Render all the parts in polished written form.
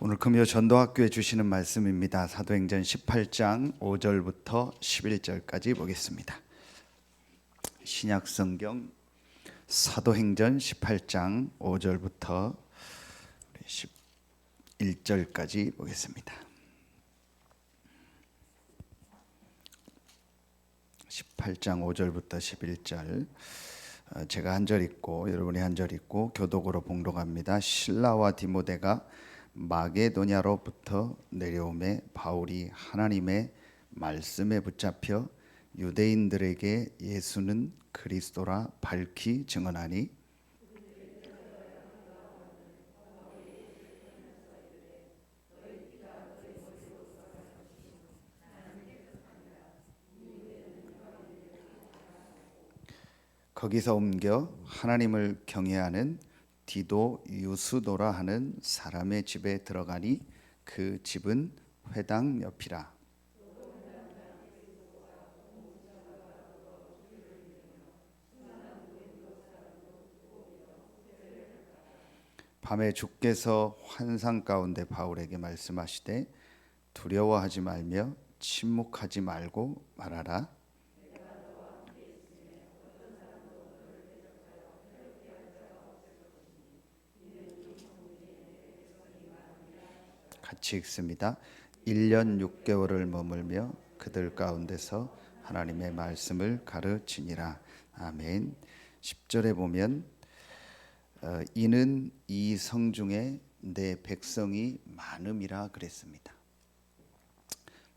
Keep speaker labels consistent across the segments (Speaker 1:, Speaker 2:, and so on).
Speaker 1: 오늘 금요 전도학교에 주시는 말씀입니다. 사도행전 18장 5절부터 11절까지 보겠습니다. 신약성경 사도행전 18장 5절부터 11절까지 보겠습니다. 18장 5절부터 11절, 제가 한 절 읽고 여러분이 한 절 읽고 교독으로 봉독합니다. 실라와 디모데가 마게도냐로부터 내려오매 바울이 하나님의 말씀에 붙잡혀 유대인들에게 예수는 그리스도라 밝히 증언하니 거기서 옮겨 하나님을 경외하는 디도 유스도라 하는 사람의 집에 들어가니 그 집은 회당 옆이라. 밤에 주께서 환상 가운데 바울에게 말씀하시되 두려워하지 말며 침묵하지 말고 말하라. 같이 읽습니다. 1년 6개월을 머물며 그들 가운데서 하나님의 말씀을 가르치니라. 아멘. 10절에 보면 이는 이 성중에 내 백성이 많음이라 그랬습니다.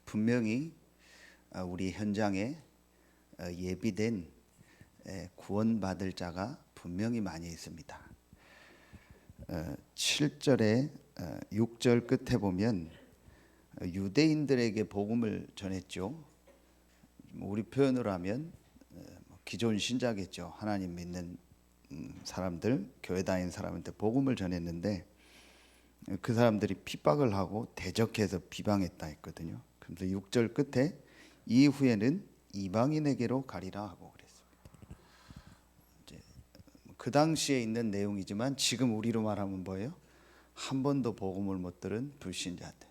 Speaker 1: 분명히 우리 현장에 예비된 구원받을 자가 분명히 많이 있습니다. 7절에 6절 끝에 보면 유대인들에게 복음을 전했죠. 우리 표현으로 하면 기존 신자겠죠. 하나님 믿는 사람들, 교회 다니는 사람한테 복음을 전했는데 그 사람들이 핍박을 하고 대적해서 비방했다 했거든요. 그래서 6절 끝에 이후에는 이방인에게로 가리라 하고 그랬습니다. 이제 그 당시에 있는 내용이지만 지금 우리로 말하면 뭐예요? 한 번도 복음을 못 들은 불신자들,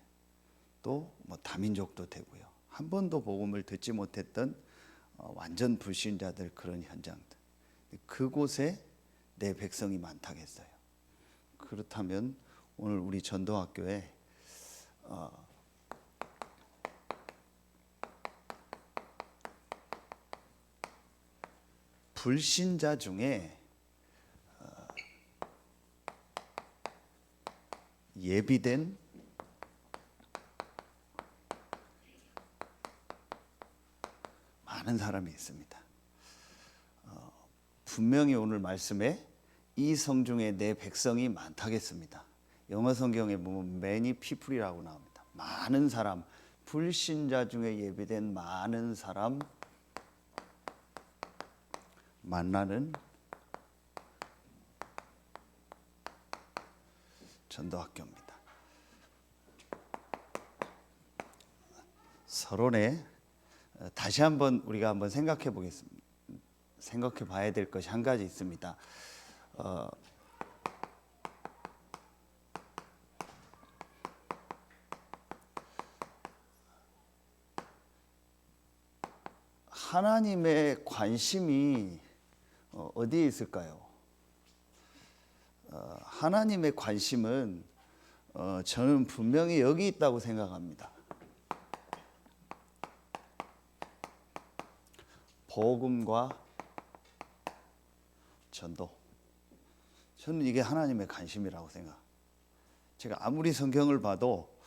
Speaker 1: 또 뭐 다민족도 되고요. 한 번도 복음을 듣지 못했던 완전 불신자들, 그런 현장들. 그곳에 내 백성이 많다겠어요. 그렇다면 오늘 우리 전도학교에 불신자 중에 예비된 많은 사람이 있습니다. 분명히 오늘 말씀에 이 성중에 내 백성이 많다겠습니다. 영어 성경에 보면 many people이라고 나옵니다. 많은 사람, 불신자 중에 예비된 많은 사람 만나는 전도학교입니다. 서론에 다시 한번 우리가 한번 생각해 보겠습니다. 생각해 봐야 될 것이 한 가지 있습니다. 하나님의 관심이 어디에 있을까요? 하나님의 관심은 저는 분명히 여기 있다고 생각합니다. 복음과 전도. 저는 이게 하나님의 관심이라고 생각. 제가 아무리 성경을 봐도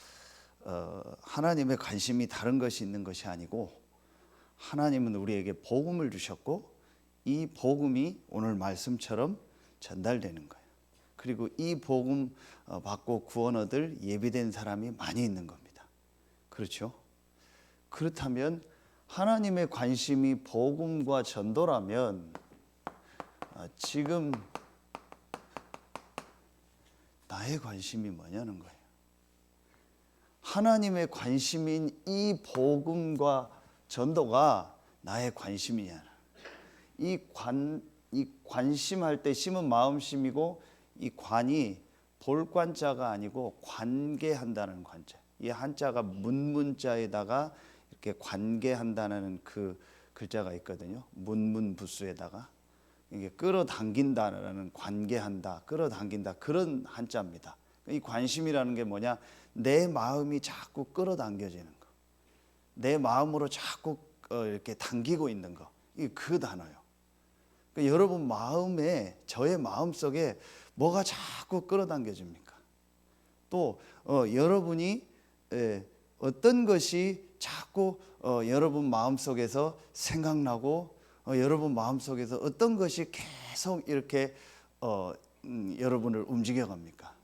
Speaker 1: 하나님의 관심이 다른 것이 있는 것이 아니고, 하나님은 우리에게 복음을 주셨고 이 복음이 오늘 말씀처럼 전달되는 거예요. 그리고 이 복음 받고 구원 얻을 예비된 사람이 많이 있는 겁니다. 그렇죠? 그렇다면 하나님의 관심이 복음과 전도라면 지금 나의 관심이 뭐냐는 거예요. 하나님의 관심인 이 복음과 전도가 나의 관심이냐. 이 관심할 때 심은 마음심이고 이 관이 볼관자가 아니고 관계한다는 관자. 이 한자가 문문자에다가 이렇게 관계한다는 그 글자가 있거든요. 문문부수에다가 이게 끌어당긴다라는 관계한다, 끌어당긴다 그런 한자입니다. 이 관심이라는 게 뭐냐? 내 마음이 자꾸 끌어당겨지는 거, 내 마음으로 자꾸 이렇게 당기고 있는 거, 이게 그 단어예요. 그러니까 여러분 마음에, 저의 마음 속에 뭐가 자꾸 끌어당겨집니까? 또 여러분이 어떤 것이 자꾸 여러분 마음속에서 생각나고 여러분 마음속에서 어떤 것이 계속 이렇게 여러분을 움직여갑니까?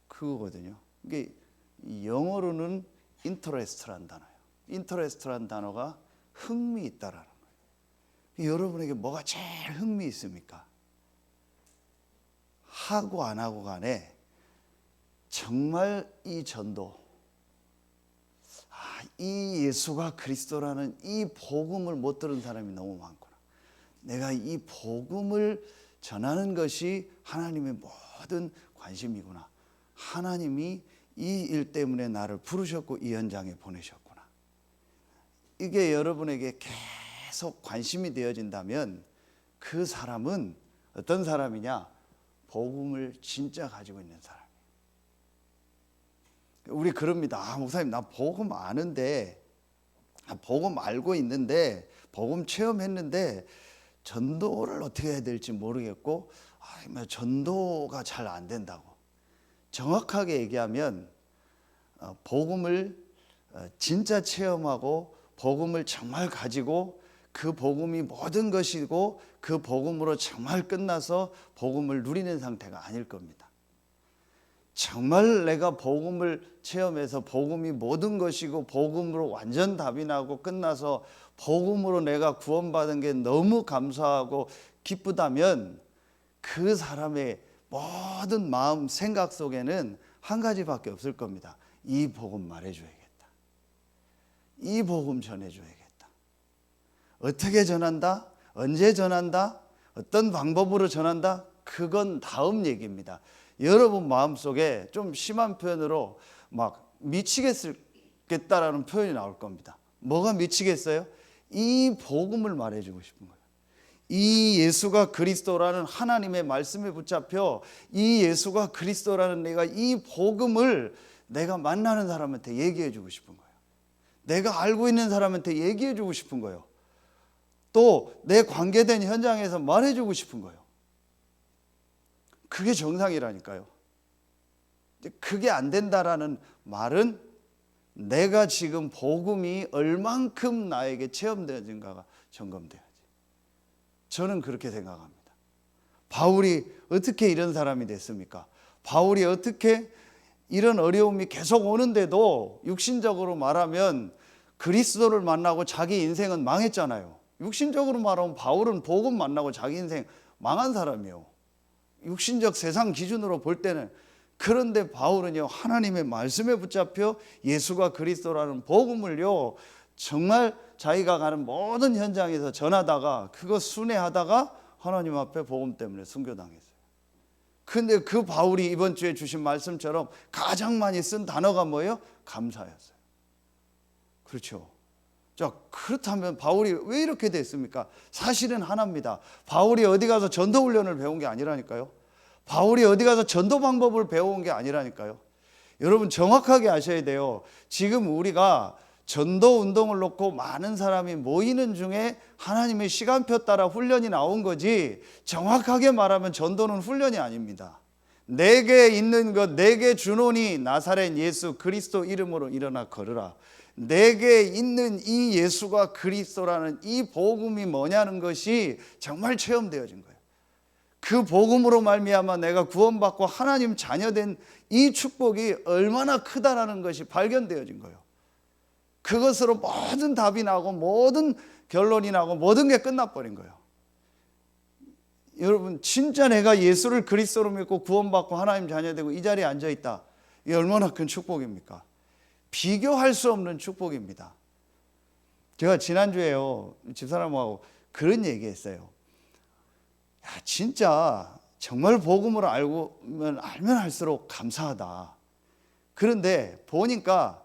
Speaker 1: 그거거든요. 이게 영어로는 interest란 단어예요. interest란 단어가 흥미 있다라는 거예요. 여러분에게 뭐가 제일 흥미 있습니까? 하고 안 하고 간에 정말 이 전도, 이 예수가 그리스도라는 이 복음을 못 들은 사람이 너무 많구나. 내가 이 복음을 전하는 것이 하나님의 모든 관심이구나. 하나님이 이 일 때문에 나를 부르셨고 이 현장에 보내셨구나. 이게 여러분에게 계속 관심이 되어진다면 그 사람은 어떤 사람이냐? 복음을 진짜 가지고 있는 사람. 우리 그럽니다. 목사님 나 복음 아는데, 복음 알고 있는데, 복음 체험했는데 전도를 어떻게 해야 될지 모르겠고 전도가 잘 안 된다고. 정확하게 얘기하면 복음을 진짜 체험하고 복음을 정말 가지고 그 복음이 모든 것이고 그 복음으로 정말 끝나서 복음을 누리는 상태가 아닐 겁니다. 정말 내가 복음을 체험해서 복음이 모든 것이고 복음으로 완전 답이 나고 끝나서 복음으로 내가 구원받은 게 너무 감사하고 기쁘다면 그 사람의 모든 마음 생각 속에는 한 가지밖에 없을 겁니다. 이 복음 말해줘야겠다. 이 복음 전해줘야겠다. 어떻게 전한다? 언제 전한다? 어떤 방법으로 전한다? 그건 다음 얘기입니다. 여러분 마음속에 좀 심한 표현으로 막 미치겠다라는 표현이 나올 겁니다. 뭐가 미치겠어요? 이 복음을 말해주고 싶은 거예요. 이 예수가 그리스도라는 하나님의 말씀에 붙잡혀 이 예수가 그리스도라는 내가 이 복음을 내가 만나는 사람한테 얘기해주고 싶은 거예요. 내가 알고 있는 사람한테 얘기해주고 싶은 거예요. 또 내 관계된 현장에서 말해주고 싶은 거예요. 그게 정상이라니까요. 그게 안 된다라는 말은 내가 지금 복음이 얼만큼 나에게 체험되어진가가 점검돼야지. 저는 그렇게 생각합니다. 바울이 어떻게 이런 사람이 됐습니까? 바울이 어떻게 이런 어려움이 계속 오는데도 육신적으로 말하면 그리스도를 만나고 자기 인생은 망했잖아요. 육신적으로 말하면 바울은 복음 만나고 자기 인생 망한 사람이에요. 육신적 세상 기준으로 볼 때는. 그런데 바울은요, 하나님의 말씀에 붙잡혀 예수가 그리스도라는 복음을요 정말 자기가 가는 모든 현장에서 전하다가 그거 순회하다가 하나님 앞에 복음 때문에 순교당했어요. 근데 그 바울이 이번 주에 주신 말씀처럼 가장 많이 쓴 단어가 뭐예요? 감사였어요. 그렇죠. 자, 그렇다면 바울이 왜 이렇게 됐습니까? 사실은 하나입니다. 바울이 어디 가서 전도 훈련을 배운 게 아니라니까요. 바울이 어디 가서 전도 방법을 배운 게 아니라니까요. 여러분 정확하게 아셔야 돼요. 지금 우리가 전도 운동을 놓고 많은 사람이 모이는 중에 하나님의 시간표 따라 훈련이 나온 거지, 정확하게 말하면 전도는 훈련이 아닙니다. 내게 있는 것, 내게 주노니 나사렛 예수 그리스도 이름으로 일어나 걸으라. 내게 있는 이 예수가 그리스도라는 이 복음이 뭐냐는 것이 정말 체험되어진 거예요. 그 복음으로 말미암아 내가 구원받고 하나님 자녀된 이 축복이 얼마나 크다라는 것이 발견되어진 거예요. 그것으로 모든 답이 나고 모든 결론이 나고 모든 게 끝나버린 거예요. 여러분 진짜 내가 예수를 그리스도로 믿고 구원받고 하나님 자녀되고 이 자리에 앉아있다. 이게 얼마나 큰 축복입니까? 비교할 수 없는 축복입니다. 제가 지난주에요 집사람하고 그런 얘기했어요. 야, 진짜 정말 복음을 알면 할수록 감사하다. 그런데 보니까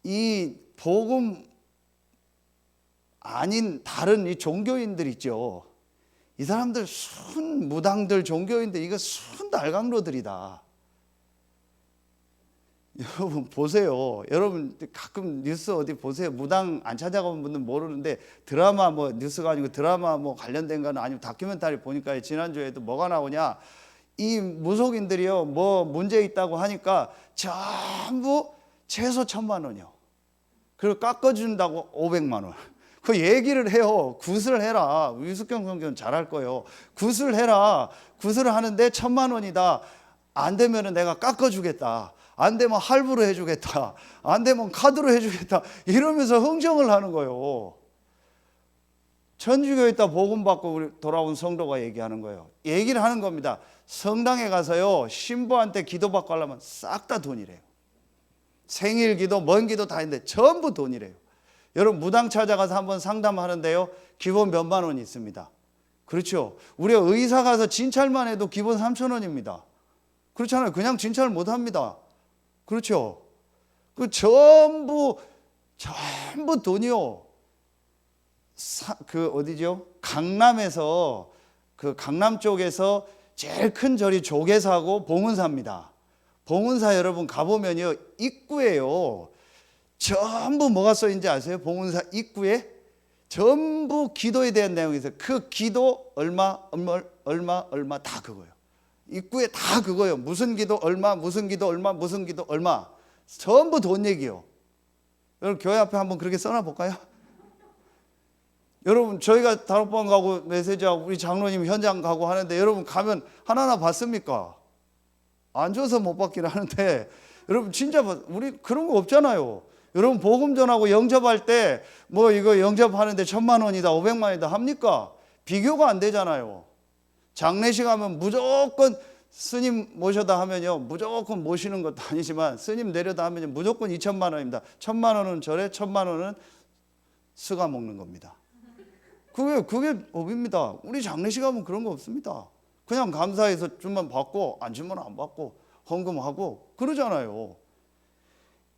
Speaker 1: 이 복음 아닌 다른 이 종교인들 있죠. 이 사람들 순 무당들 종교인들 이거 순 달강로들이다. 여러분 보세요. 여러분 가끔 뉴스 어디 보세요. 무당 안 찾아가본 분들은 모르는데 드라마 뭐 뉴스가 아니고 드라마 뭐 관련된 거는 아니면 다큐멘터리 보니까 지난주에도 뭐가 나오냐. 이 무속인들이요 뭐 문제 있다고 하니까 전부 최소 1,000만 원이요. 그리고 깎아준다고 500만 원. 그 얘기를 해요. 굿을 해라. 유숙경 선교는 잘할 거예요. 굿을 해라. 굿을 하는데 1,000만 원이다. 안 되면은 내가 깎아주겠다. 안 되면 할부로 해주겠다. 안 되면 카드로 해주겠다. 이러면서 흥정을 하는 거예요. 천주교에 있다 복음 받고 우리 돌아온 성도가 얘기하는 거예요. 얘기를 하는 겁니다. 성당에 가서요 신부한테 기도받고 하려면 싹 다 돈이래요. 생일 기도, 먼 기도 다 있는데 전부 돈이래요. 여러분 무당 찾아가서 한번 상담하는데요 기본 몇만 원이 있습니다. 그렇죠. 우리가 의사 가서 진찰만 해도 기본 3,000원입니다. 그렇잖아요. 그냥 진찰 못 합니다. 그렇죠. 그 전부 돈이요. 그 어디죠? 강남에서 그 강남 쪽에서 제일 큰 절이 조계사고 봉은사입니다. 봉은사 여러분 가보면요 입구에요 전부 뭐가 써 있는지 아세요? 봉은사 입구에 전부 기도에 대한 내용이 있어요. 그 기도 얼마 다 그거예요. 입구에 다 그거예요. 무슨 기도 얼마, 무슨 기도 얼마, 무슨 기도 얼마. 전부 돈 얘기요. 여러분 교회 앞에 한번 그렇게 써놔 볼까요? 여러분 저희가 다락방 가고 메시지하고 우리 장로님 현장 가고 하는데 여러분 가면 하나하나 받습니까? 안 줘서 못 받긴 하는데 여러분 진짜 우리 그런 거 없잖아요. 여러분 복음 전하고 영접할 때 뭐 이거 영접하는데 1,000만 원이다 500만 원이다 합니까? 비교가 안 되잖아요. 장례식 하면 무조건 스님 모셔다 하면요 무조건 모시는 것도 아니지만 스님 내려다 하면 무조건 2,000만 원입니다. 1,000만 원은 절에 1,000만 원은 스가 먹는 겁니다. 그게 법입니다. 우리 장례식 하면 그런 거 없습니다. 그냥 감사해서 주면 받고 안 주면 안 받고 헌금하고 그러잖아요.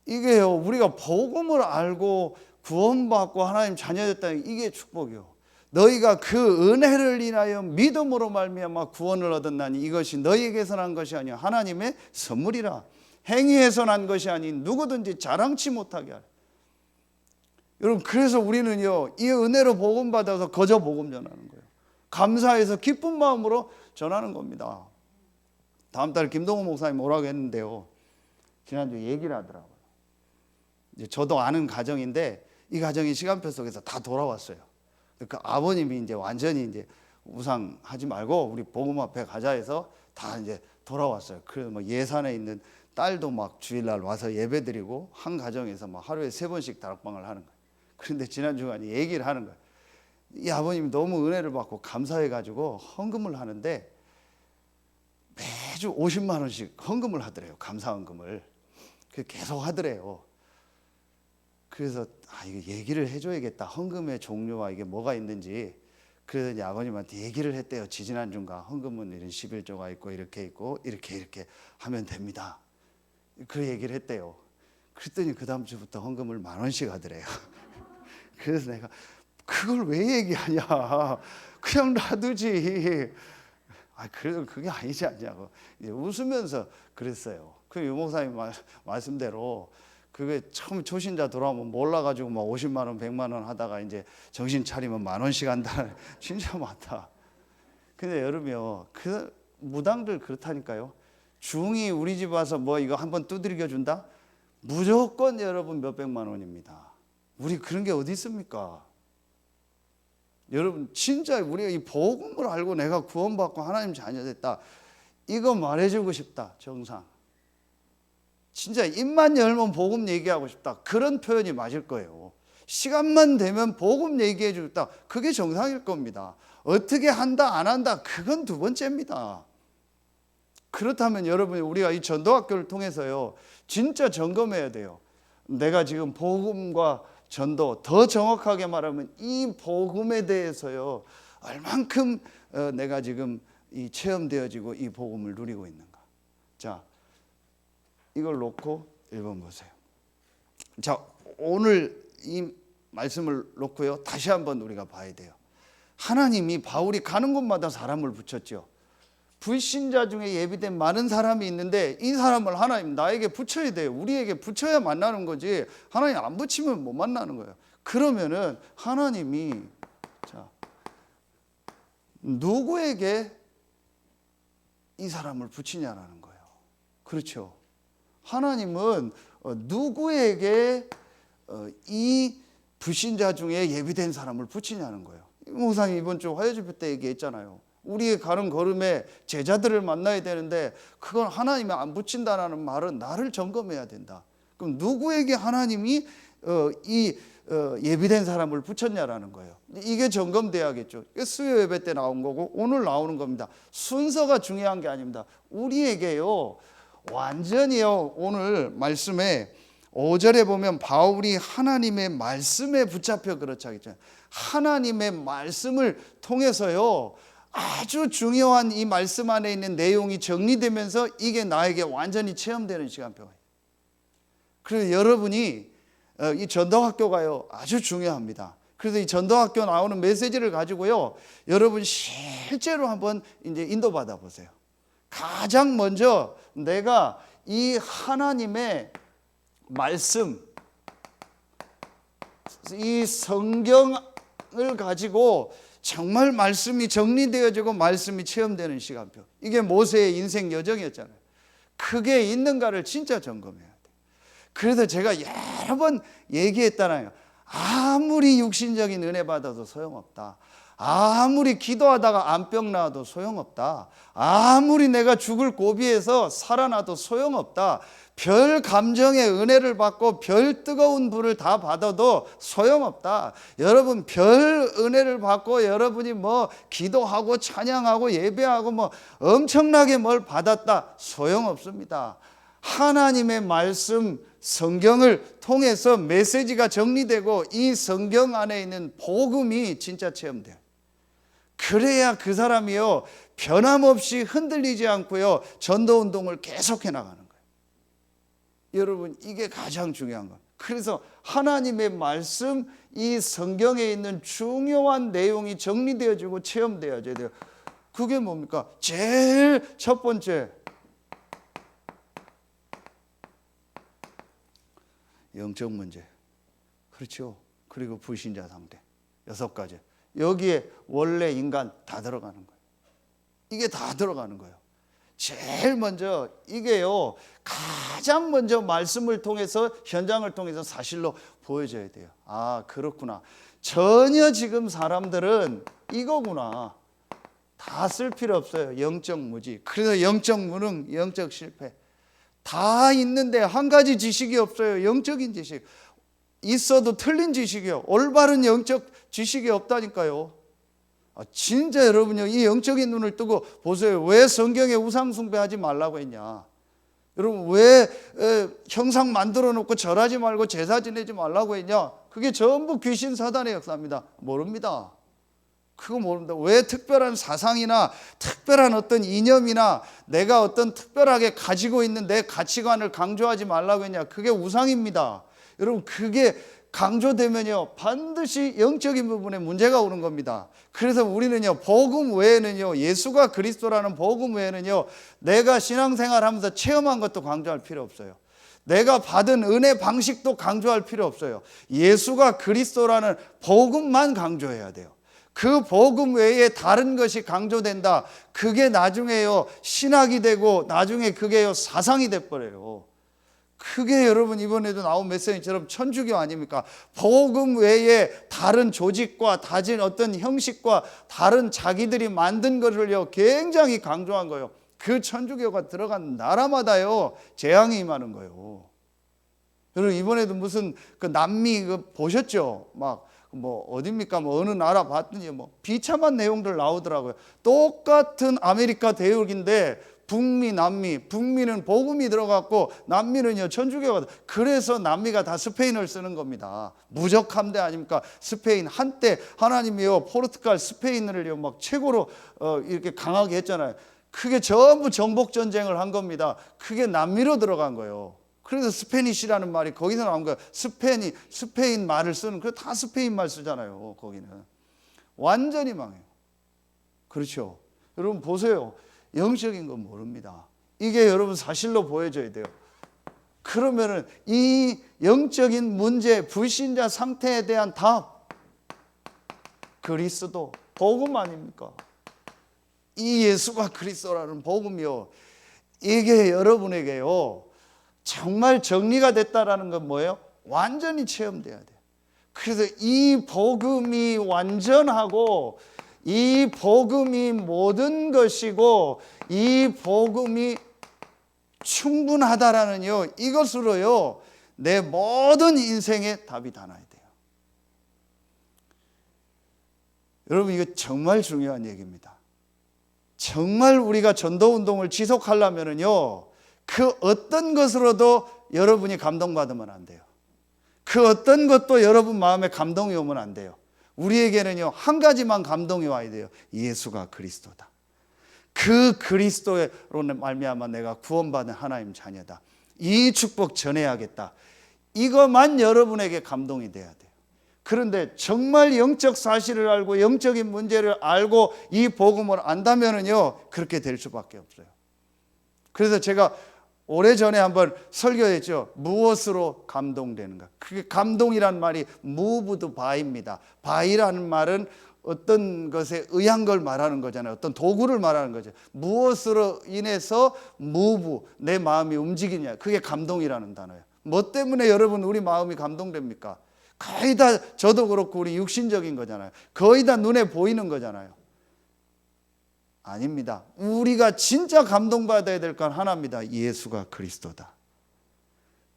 Speaker 1: 이게요 우리가 복음을 알고 구원받고 하나님 자녀됐다는 이게 축복이요. 너희가 그 은혜를 인하여 믿음으로 말미암아 구원을 얻었나니 이것이 너희에게서 난 것이 아니요 하나님의 선물이라. 행위에서 난 것이 아닌 누구든지 자랑치 못하게 하라. 여러분 그래서 우리는요 이 은혜로 복음 받아서 거저 복음 전하는 거예요. 감사해서 기쁜 마음으로 전하는 겁니다. 다음 달 김동호 목사님 오라고 했는데요 지난주 얘기를 하더라고요. 이제 저도 아는 가정인데 이 가정이 시간표 속에서 다 돌아왔어요. 그 아버님이 이제 완전히 이제 우상하지 말고 우리 복음 앞에 가자 해서 다 이제 돌아왔어요. 그래서 뭐 예산에 있는 딸도 막 주일날 와서 예배드리고 한 가정에서 막 하루에 3번씩 다락방을 하는 거예요. 그런데 지난 주간에 얘기를 하는 거예요. 이 아버님이 너무 은혜를 받고 감사해가지고 헌금을 하는데 매주 50만 원씩 헌금을 하더래요. 감사 헌금을. 계속 하더래요. 그래서 이거 얘기를 해줘야겠다. 헌금의 종류와 이게 뭐가 있는지. 그래서 이제 아버님한테 얘기를 했대요. 지지난주인가 헌금은 이런 11조가 있고 이렇게 하면 됩니다. 그 얘기를 했대요. 그랬더니 그 다음 주부터 헌금을 10,000원씩 하더래요. 그래서 내가 그걸 왜 얘기하냐. 그냥 놔두지. 그래도 그게 아니지 않냐고. 이제 웃으면서 그랬어요. 그 유목사님 말씀대로 그게 처음 초신자 돌아오면 몰라가지고 막 50만 원, 100만 원 하다가 이제 정신 차리면 10,000원씩 한다. 진짜 많다. 근데 여러분요, 그 무당들 그렇다니까요. 중이 우리 집 와서 뭐 이거 한번 두드려 준다? 무조건 여러분 몇백만 원입니다. 우리 그런 게 어디 있습니까? 여러분 진짜 우리가 이 복음을 알고 내가 구원받고 하나님 자녀 됐다. 이거 말해주고 싶다. 정상. 진짜 입만 열면 복음 얘기하고 싶다. 그런 표현이 맞을 거예요. 시간만 되면 복음 얘기해 주겠다. 그게 정상일 겁니다. 어떻게 한다 안 한다 그건 두 번째입니다. 그렇다면 여러분 우리가 이 전도학교를 통해서요 진짜 점검해야 돼요. 내가 지금 복음과 전도 더 정확하게 말하면 이 복음에 대해서요 얼만큼 내가 지금 이 체험되어지고 이 복음을 누리고 있는가? 자, 이걸 놓고 1번 보세요. 자, 오늘 이 말씀을 놓고요, 다시 한번 우리가 봐야 돼요. 하나님이 바울이 가는 곳마다 사람을 붙였죠. 불신자 중에 예비된 많은 사람이 있는데 이 사람을 하나님 나에게 붙여야 돼요. 우리에게 붙여야 만나는 거지, 하나님 안 붙이면 못 만나는 거예요. 그러면은 하나님이 자, 누구에게 이 사람을 붙이냐라는 거예요. 그렇죠. 하나님은 누구에게 이 불신자 중에 예비된 사람을 붙이냐는 거예요. 목사님 이번 주 화요집회 때 얘기했잖아요. 우리의 가는 걸음에 제자들을 만나야 되는데 그건 하나님이 안 붙인다는 말은 나를 점검해야 된다. 그럼 누구에게 하나님이 이 예비된 사람을 붙였냐라는 거예요. 이게 점검돼야겠죠. 수요 예배 때 나온 거고 오늘 나오는 겁니다. 순서가 중요한 게 아닙니다. 우리에게요, 완전히요, 오늘 말씀에 5절에 보면 바울이 하나님의 말씀에 붙잡혀 그렇지 하겠죠. 하나님의 말씀을 통해서요, 아주 중요한 이 말씀 안에 있는 내용이 정리되면서 이게 나에게 완전히 체험되는 시간표예요. 그래서 여러분이 이 전도학교가요, 아주 중요합니다. 그래서 이 전도학교 나오는 메시지를 가지고요, 여러분 실제로 한번 이제 인도받아 보세요. 가장 먼저 내가 이 하나님의 말씀, 이 성경을 가지고 정말 말씀이 정리되어지고 말씀이 체험되는 시간표, 이게 모세의 인생 여정이었잖아요. 그게 있는가를 진짜 점검해야 돼요. 그래서 제가 여러 번 얘기했잖아요. 아무리 육신적인 은혜 받아도 소용없다. 아무리 기도하다가 암병 나와도 소용없다. 아무리 내가 죽을 고비에서 살아나도 소용없다. 별 감정의 은혜를 받고 별 뜨거운 불을 다 받아도 소용없다. 여러분 별 은혜를 받고 여러분이 뭐 기도하고 찬양하고 예배하고 뭐 엄청나게 뭘 받았다, 소용없습니다. 하나님의 말씀 성경을 통해서 메시지가 정리되고 이 성경 안에 있는 복음이 진짜 체험돼요. 그래야 그 사람이요, 변함없이 흔들리지 않고요, 전도운동을 계속해 나가는 거예요. 여러분 이게 가장 중요한 거예요. 그래서 하나님의 말씀, 이 성경에 있는 중요한 내용이 정리되어지고 체험되어져야 돼요. 그게 뭡니까? 제일 첫 번째, 영적 문제. 그렇죠. 그리고 불신자 상대. 6가지. 여기에 원래 인간 다 들어가는 거예요. 이게 다 들어가는 거예요. 제일 먼저 이게요, 가장 먼저 말씀을 통해서, 현장을 통해서 사실로 보여져야 돼요. 아, 그렇구나. 전혀 지금 사람들은 이거구나. 다 쓸 필요 없어요. 영적 무지. 그래서 영적 무능, 영적 실패. 다 있는데 한 가지 지식이 없어요. 영적인 지식. 있어도 틀린 지식이요. 올바른 영적 지식이 없다니까요. 진짜 여러분요, 이 영적인 눈을 뜨고 보세요. 왜 성경에 우상 숭배하지 말라고 했냐? 여러분 왜 형상 만들어 놓고 절하지 말고 제사 지내지 말라고 했냐? 그게 전부 귀신 사단의 역사입니다. 모릅니다. 그거 모릅니다. 왜 특별한 사상이나 특별한 어떤 이념이나 내가 어떤 특별하게 가지고 있는 내 가치관을 강조하지 말라고 했냐? 그게 우상입니다. 여러분 그게 강조되면요, 반드시 영적인 부분에 문제가 오는 겁니다. 그래서 우리는요, 복음 외에는요, 예수가 그리스도라는 복음 외에는요, 내가 신앙생활하면서 체험한 것도 강조할 필요 없어요. 내가 받은 은혜 방식도 강조할 필요 없어요. 예수가 그리스도라는 복음만 강조해야 돼요. 그 복음 외에 다른 것이 강조된다. 그게 나중에요, 신학이 되고 나중에 그게요, 사상이 돼버려요. 그게 여러분 이번에도 나온 메시지처럼 천주교 아닙니까? 복음 외에 다른 조직과 다른 어떤 형식과 다른 자기들이 만든 것을요, 굉장히 강조한 거예요. 그 천주교가 들어간 나라마다요, 재앙이 임하는 거예요. 여러분 이번에도 무슨 그 남미 그 보셨죠? 막 뭐 어딥니까? 뭐 어느 나라 봤더니 뭐 비참한 내용들 나오더라고요. 똑같은 아메리카 대륙인데 북미, 남미, 북미는 복음이 들어갔고 남미는요 천주교가. 그래서 남미가 다 스페인을 쓰는 겁니다. 무적함대 아닙니까? 스페인 한때 하나님이요 포르투갈, 스페인을요 막 최고로 이렇게 강하게 했잖아요. 그게 전부 정복 전쟁을 한 겁니다. 그게 남미로 들어간 거예요. 그래서 스페니시라는 말이 거기서 나온 거예요. 스페인 말을 쓰는, 그 다 스페인 말 쓰잖아요. 거기는 완전히 망해요. 그렇죠. 여러분 보세요. 영적인 건 모릅니다. 이게 여러분 사실로 보여져야 돼요. 그러면은 이 영적인 문제, 불신자 상태에 대한 답, 그리스도 복음 아닙니까? 이 예수가 그리스도라는 복음이요, 이게 여러분에게요 정말 정리가 됐다라는 건 뭐예요? 완전히 체험돼야 돼요. 그래서 이 복음이 완전하고 이 복음이 모든 것이고 이 복음이 충분하다라는요, 이것으로요 내 모든 인생의 답이 다 나야 돼요. 여러분 이거 정말 중요한 얘기입니다. 정말 우리가 전도운동을 지속하려면요 그 어떤 것으로도 여러분이 감동받으면 안 돼요. 그 어떤 것도 여러분 마음에 감동이 오면 안 돼요. 우리에게는요 한 가지만 감동이 와야 돼요. 예수가 그리스도다. 그 그리스도로 말미암아 내가 구원받은 하나님 자녀다. 이 축복 전해야겠다. 이것만 여러분에게 감동이 돼야 돼요. 그런데 정말 영적 사실을 알고 영적인 문제를 알고 이 복음을 안다면은요 그렇게 될 수밖에 없어요. 그래서 제가 오래전에 한번 설교했죠. 무엇으로 감동되는가? 그게 감동이란 말이 moved by입니다. by라는 말은 어떤 것에 의한 걸 말하는 거잖아요. 어떤 도구를 말하는 거죠. 무엇으로 인해서 move, 내 마음이 움직이냐, 그게 감동이라는 단어예요. 뭐 때문에 여러분 우리 마음이 감동됩니까? 거의 다 저도 그렇고 우리 육신적인 거잖아요. 거의 다 눈에 보이는 거잖아요. 아닙니다. 우리가 진짜 감동받아야 될 건 하나입니다. 예수가 그리스도다.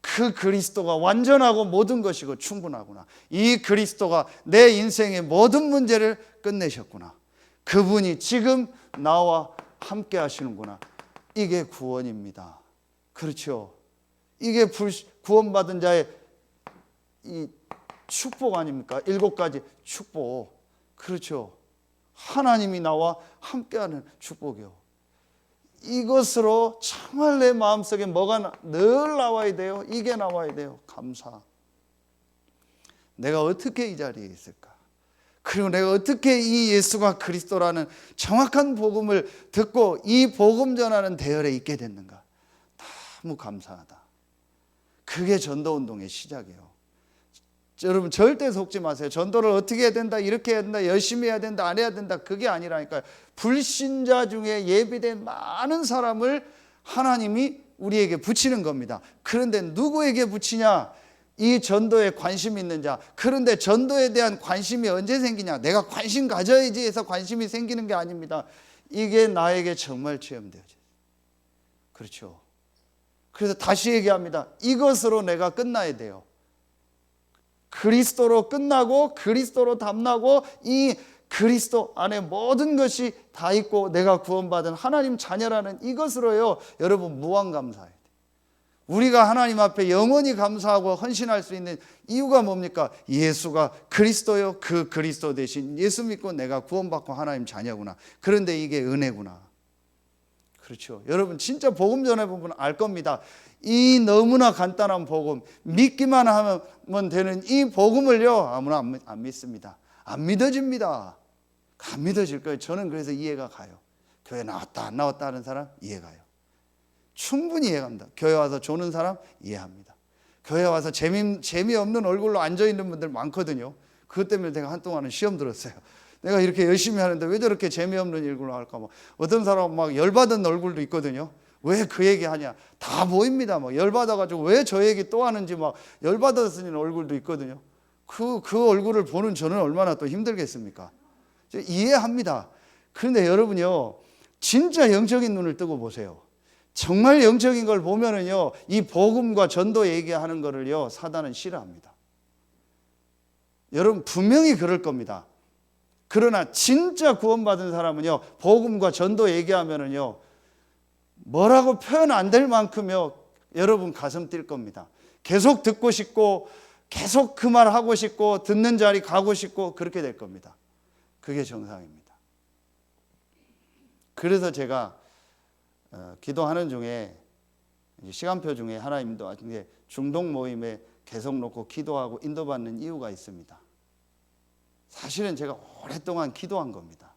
Speaker 1: 그 그리스도가 완전하고 모든 것이고 충분하구나. 이 그리스도가 내 인생의 모든 문제를 끝내셨구나. 그분이 지금 나와 함께 하시는구나. 이게 구원입니다. 그렇죠. 이게 구원받은 자의 이 축복 아닙니까? 7가지 축복. 그렇죠. 하나님이 나와 함께하는 축복이요. 이것으로 정말 내 마음속에 뭐가 늘 나와야 돼요? 이게 나와야 돼요. 감사. 내가 어떻게 이 자리에 있을까? 그리고 내가 어떻게 이 예수가 그리스도라는 정확한 복음을 듣고 이 복음 전하는 대열에 있게 됐는가? 너무 감사하다. 그게 전도운동의 시작이에요. 여러분 절대 속지 마세요. 전도를 어떻게 해야 된다, 이렇게 해야 된다, 열심히 해야 된다, 안 해야 된다, 그게 아니라니까요. 불신자 중에 예비된 많은 사람을 하나님이 우리에게 붙이는 겁니다. 그런데 누구에게 붙이냐? 이 전도에 관심 있는 자. 그런데 전도에 대한 관심이 언제 생기냐? 내가 관심 가져야지 해서 관심이 생기는 게 아닙니다. 이게 나에게 정말 체험되어져요. 그렇죠. 그래서 다시 얘기합니다. 이것으로 내가 끝나야 돼요. 그리스도로 끝나고 그리스도로 답나고 이 그리스도 안에 모든 것이 다 있고 내가 구원받은 하나님 자녀라는 이것으로요 여러분 무한 감사해야 돼요. 우리가 하나님 앞에 영원히 감사하고 헌신할 수 있는 이유가 뭡니까? 예수가 그리스도요, 그 그리스도 대신 예수 믿고 내가 구원받고 하나님 자녀구나. 그런데 이게 은혜구나. 그렇죠. 여러분 진짜 복음 전해보면 알 겁니다. 이 너무나 간단한 복음, 믿기만 하면 되는 이 복음을요 아무나 안 믿습니다. 안 믿어집니다. 안 믿어질 거예요. 저는 그래서 이해가 가요. 교회 나왔다 안 나왔다 하는 사람 이해가요. 충분히 이해갑니다. 교회 와서 조는 사람 이해합니다. 교회 와서 재미없는 얼굴로 앉아있는 분들 많거든요. 그것 때문에 제가 한동안은 시험 들었어요. 내가 이렇게 열심히 하는데 왜 저렇게 재미없는 얼굴로 할까? 뭐 어떤 사람은 막 열받은 얼굴도 있거든요. 왜 그 얘기 하냐? 다 보입니다. 막 열받아가지고 왜 저 얘기 또 하는지 막 열받았으니 얼굴도 있거든요. 그 얼굴을 보는 저는 얼마나 또 힘들겠습니까? 이해합니다. 그런데 여러분요, 진짜 영적인 눈을 뜨고 보세요. 정말 영적인 걸 보면은요, 이 복음과 전도 얘기하는 거를요, 사단은 싫어합니다. 여러분 분명히 그럴 겁니다. 그러나 진짜 구원받은 사람은요, 복음과 전도 얘기하면은요, 뭐라고 표현 안 될 만큼요 여러분 가슴 뛸 겁니다. 계속 듣고 싶고 계속 그 말 하고 싶고 듣는 자리 가고 싶고 그렇게 될 겁니다. 그게 정상입니다. 그래서 제가 기도하는 중에 시간표 중에 하나님도 중동 모임에 계속 놓고 기도하고 인도받는 이유가 있습니다. 사실은 제가 오랫동안 기도한 겁니다.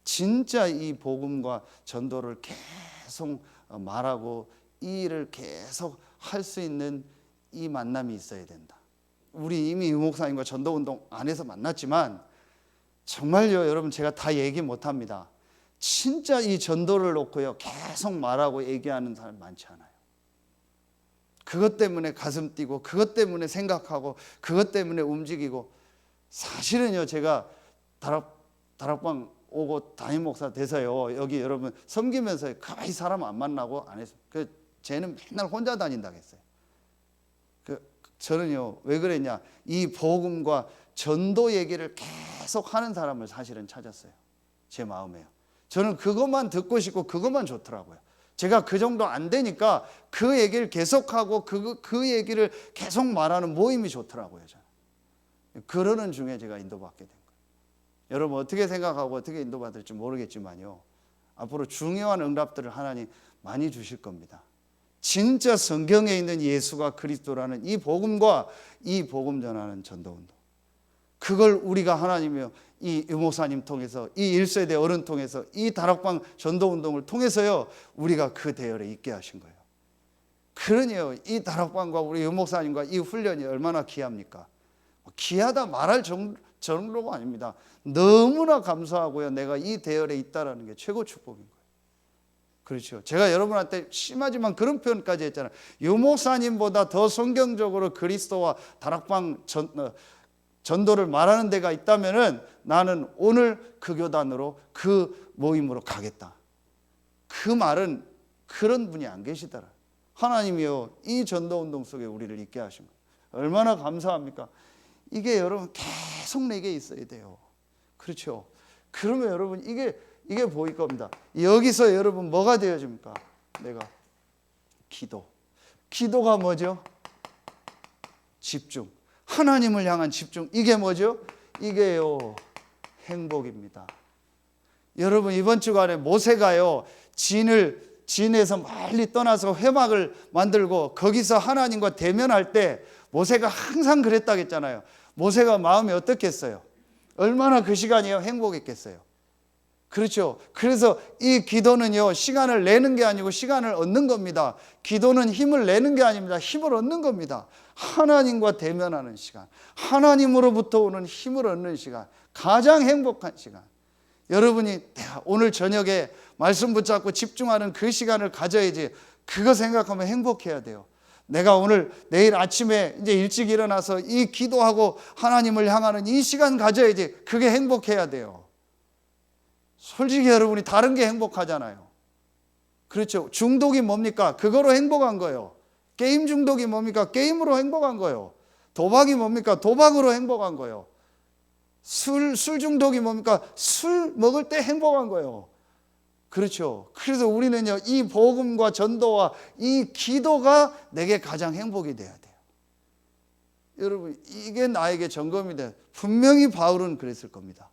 Speaker 1: 진짜 이 복음과 전도를 계속 말하고 이 일을 계속 할 수 있는 이 만남이 있어야 된다. 우리 이미 유 목사님과 전도운동 안에서 만났지만 정말요 여러분 제가 다 얘기 못합니다. 진짜 이 전도를 놓고요 계속 말하고 얘기하는 사람 많지 않아요. 그것 때문에 가슴 뛰고 그것 때문에 생각하고 그것 때문에 움직이고 사실은요 제가 다락방 오고 담임 목사 돼서요 여기 여러분 섬기면서 가만히 사람 안 만나고 안 해서 쟤는 맨날 혼자 다닌다고 했어요. 저는요 왜 그랬냐 이 복음과 전도 얘기를 계속 하는 사람을 사실은 찾았어요. 제 마음에요. 저는 그것만 듣고 싶고 그것만 좋더라고요. 제가 그 정도 안 되니까 그 얘기를 계속하고 그 얘기를 계속 말하는 모임이 좋더라고요. 저는. 그러는 중에 제가 인도받게 된 거예요. 여러분 어떻게 생각하고 어떻게 인도받을지 모르겠지만요 앞으로 중요한 응답들을 하나님 많이 주실 겁니다. 진짜 성경에 있는 예수가 그리스도라는 이 복음과 이 복음 전하는 전도운동, 그걸 우리가 하나님이요 이 유목사님 통해서 이 1세대 어른 통해서 이 다락방 전도운동을 통해서요 우리가 그 대열에 있게 하신 거예요. 그러니요 이 다락방과 우리 유목사님과 이 훈련이 얼마나 귀합니까? 귀하다 말할 정도가 아닙니다. 너무나 감사하고요 내가 이 대열에 있다라는 게 최고 축복인 거예요. 그렇죠. 제가 여러분한테 심하지만 그런 표현까지 했잖아요. 유목사님보다 더 성경적으로 그리스도와 다락방 전도를 말하는 데가 있다면은 나는 오늘 그 교단으로 그 모임으로 가겠다. 그 말은 그런 분이 안 계시더라. 하나님이요 이 전도운동 속에 우리를 있게 하신 거예요. 얼마나 감사합니까? 이게 여러분 계속 내게 있어야 돼요. 그렇죠. 그러면 여러분 이게 보일 겁니다. 여기서 여러분 뭐가 되어집니까? 내가 기도가 뭐죠? 집중. 하나님을 향한 집중. 이게 뭐죠? 이게요 행복입니다. 여러분 이번 주간에 모세가요 진에서 멀리 떠나서 회막을 만들고 거기서 하나님과 대면할 때 모세가 항상 그랬다고 했잖아요. 모세가 마음이 어떻겠어요? 얼마나 그 시간이요 행복했겠어요. 그렇죠. 그래서 이 기도는요 시간을 내는 게 아니고 시간을 얻는 겁니다. 기도는 힘을 내는 게 아닙니다. 힘을 얻는 겁니다. 하나님과 대면하는 시간, 하나님으로부터 오는 힘을 얻는 시간, 가장 행복한 시간. 여러분이 오늘 저녁에 말씀 붙잡고 집중하는 그 시간을 가져야지. 그거 생각하면 행복해야 돼요. 내가 내일 아침에 이제 일찍 일어나서 이 기도하고 하나님을 향하는 이 시간 가져야지. 그게 행복해야 돼요. 솔직히 여러분이 다른 게 행복하잖아요. 그렇죠. 중독이 뭡니까? 그거로 행복한 거예요. 게임 중독이 뭡니까? 게임으로 행복한 거예요. 도박이 뭡니까? 도박으로 행복한 거예요. 술 중독이 뭡니까? 술 먹을 때 행복한 거예요. 그렇죠. 그래서 우리는요 이 복음과 전도와 이 기도가 내게 가장 행복이 돼야 돼요. 여러분 이게 나에게 점검이 돼. 분명히 바울은 그랬을 겁니다.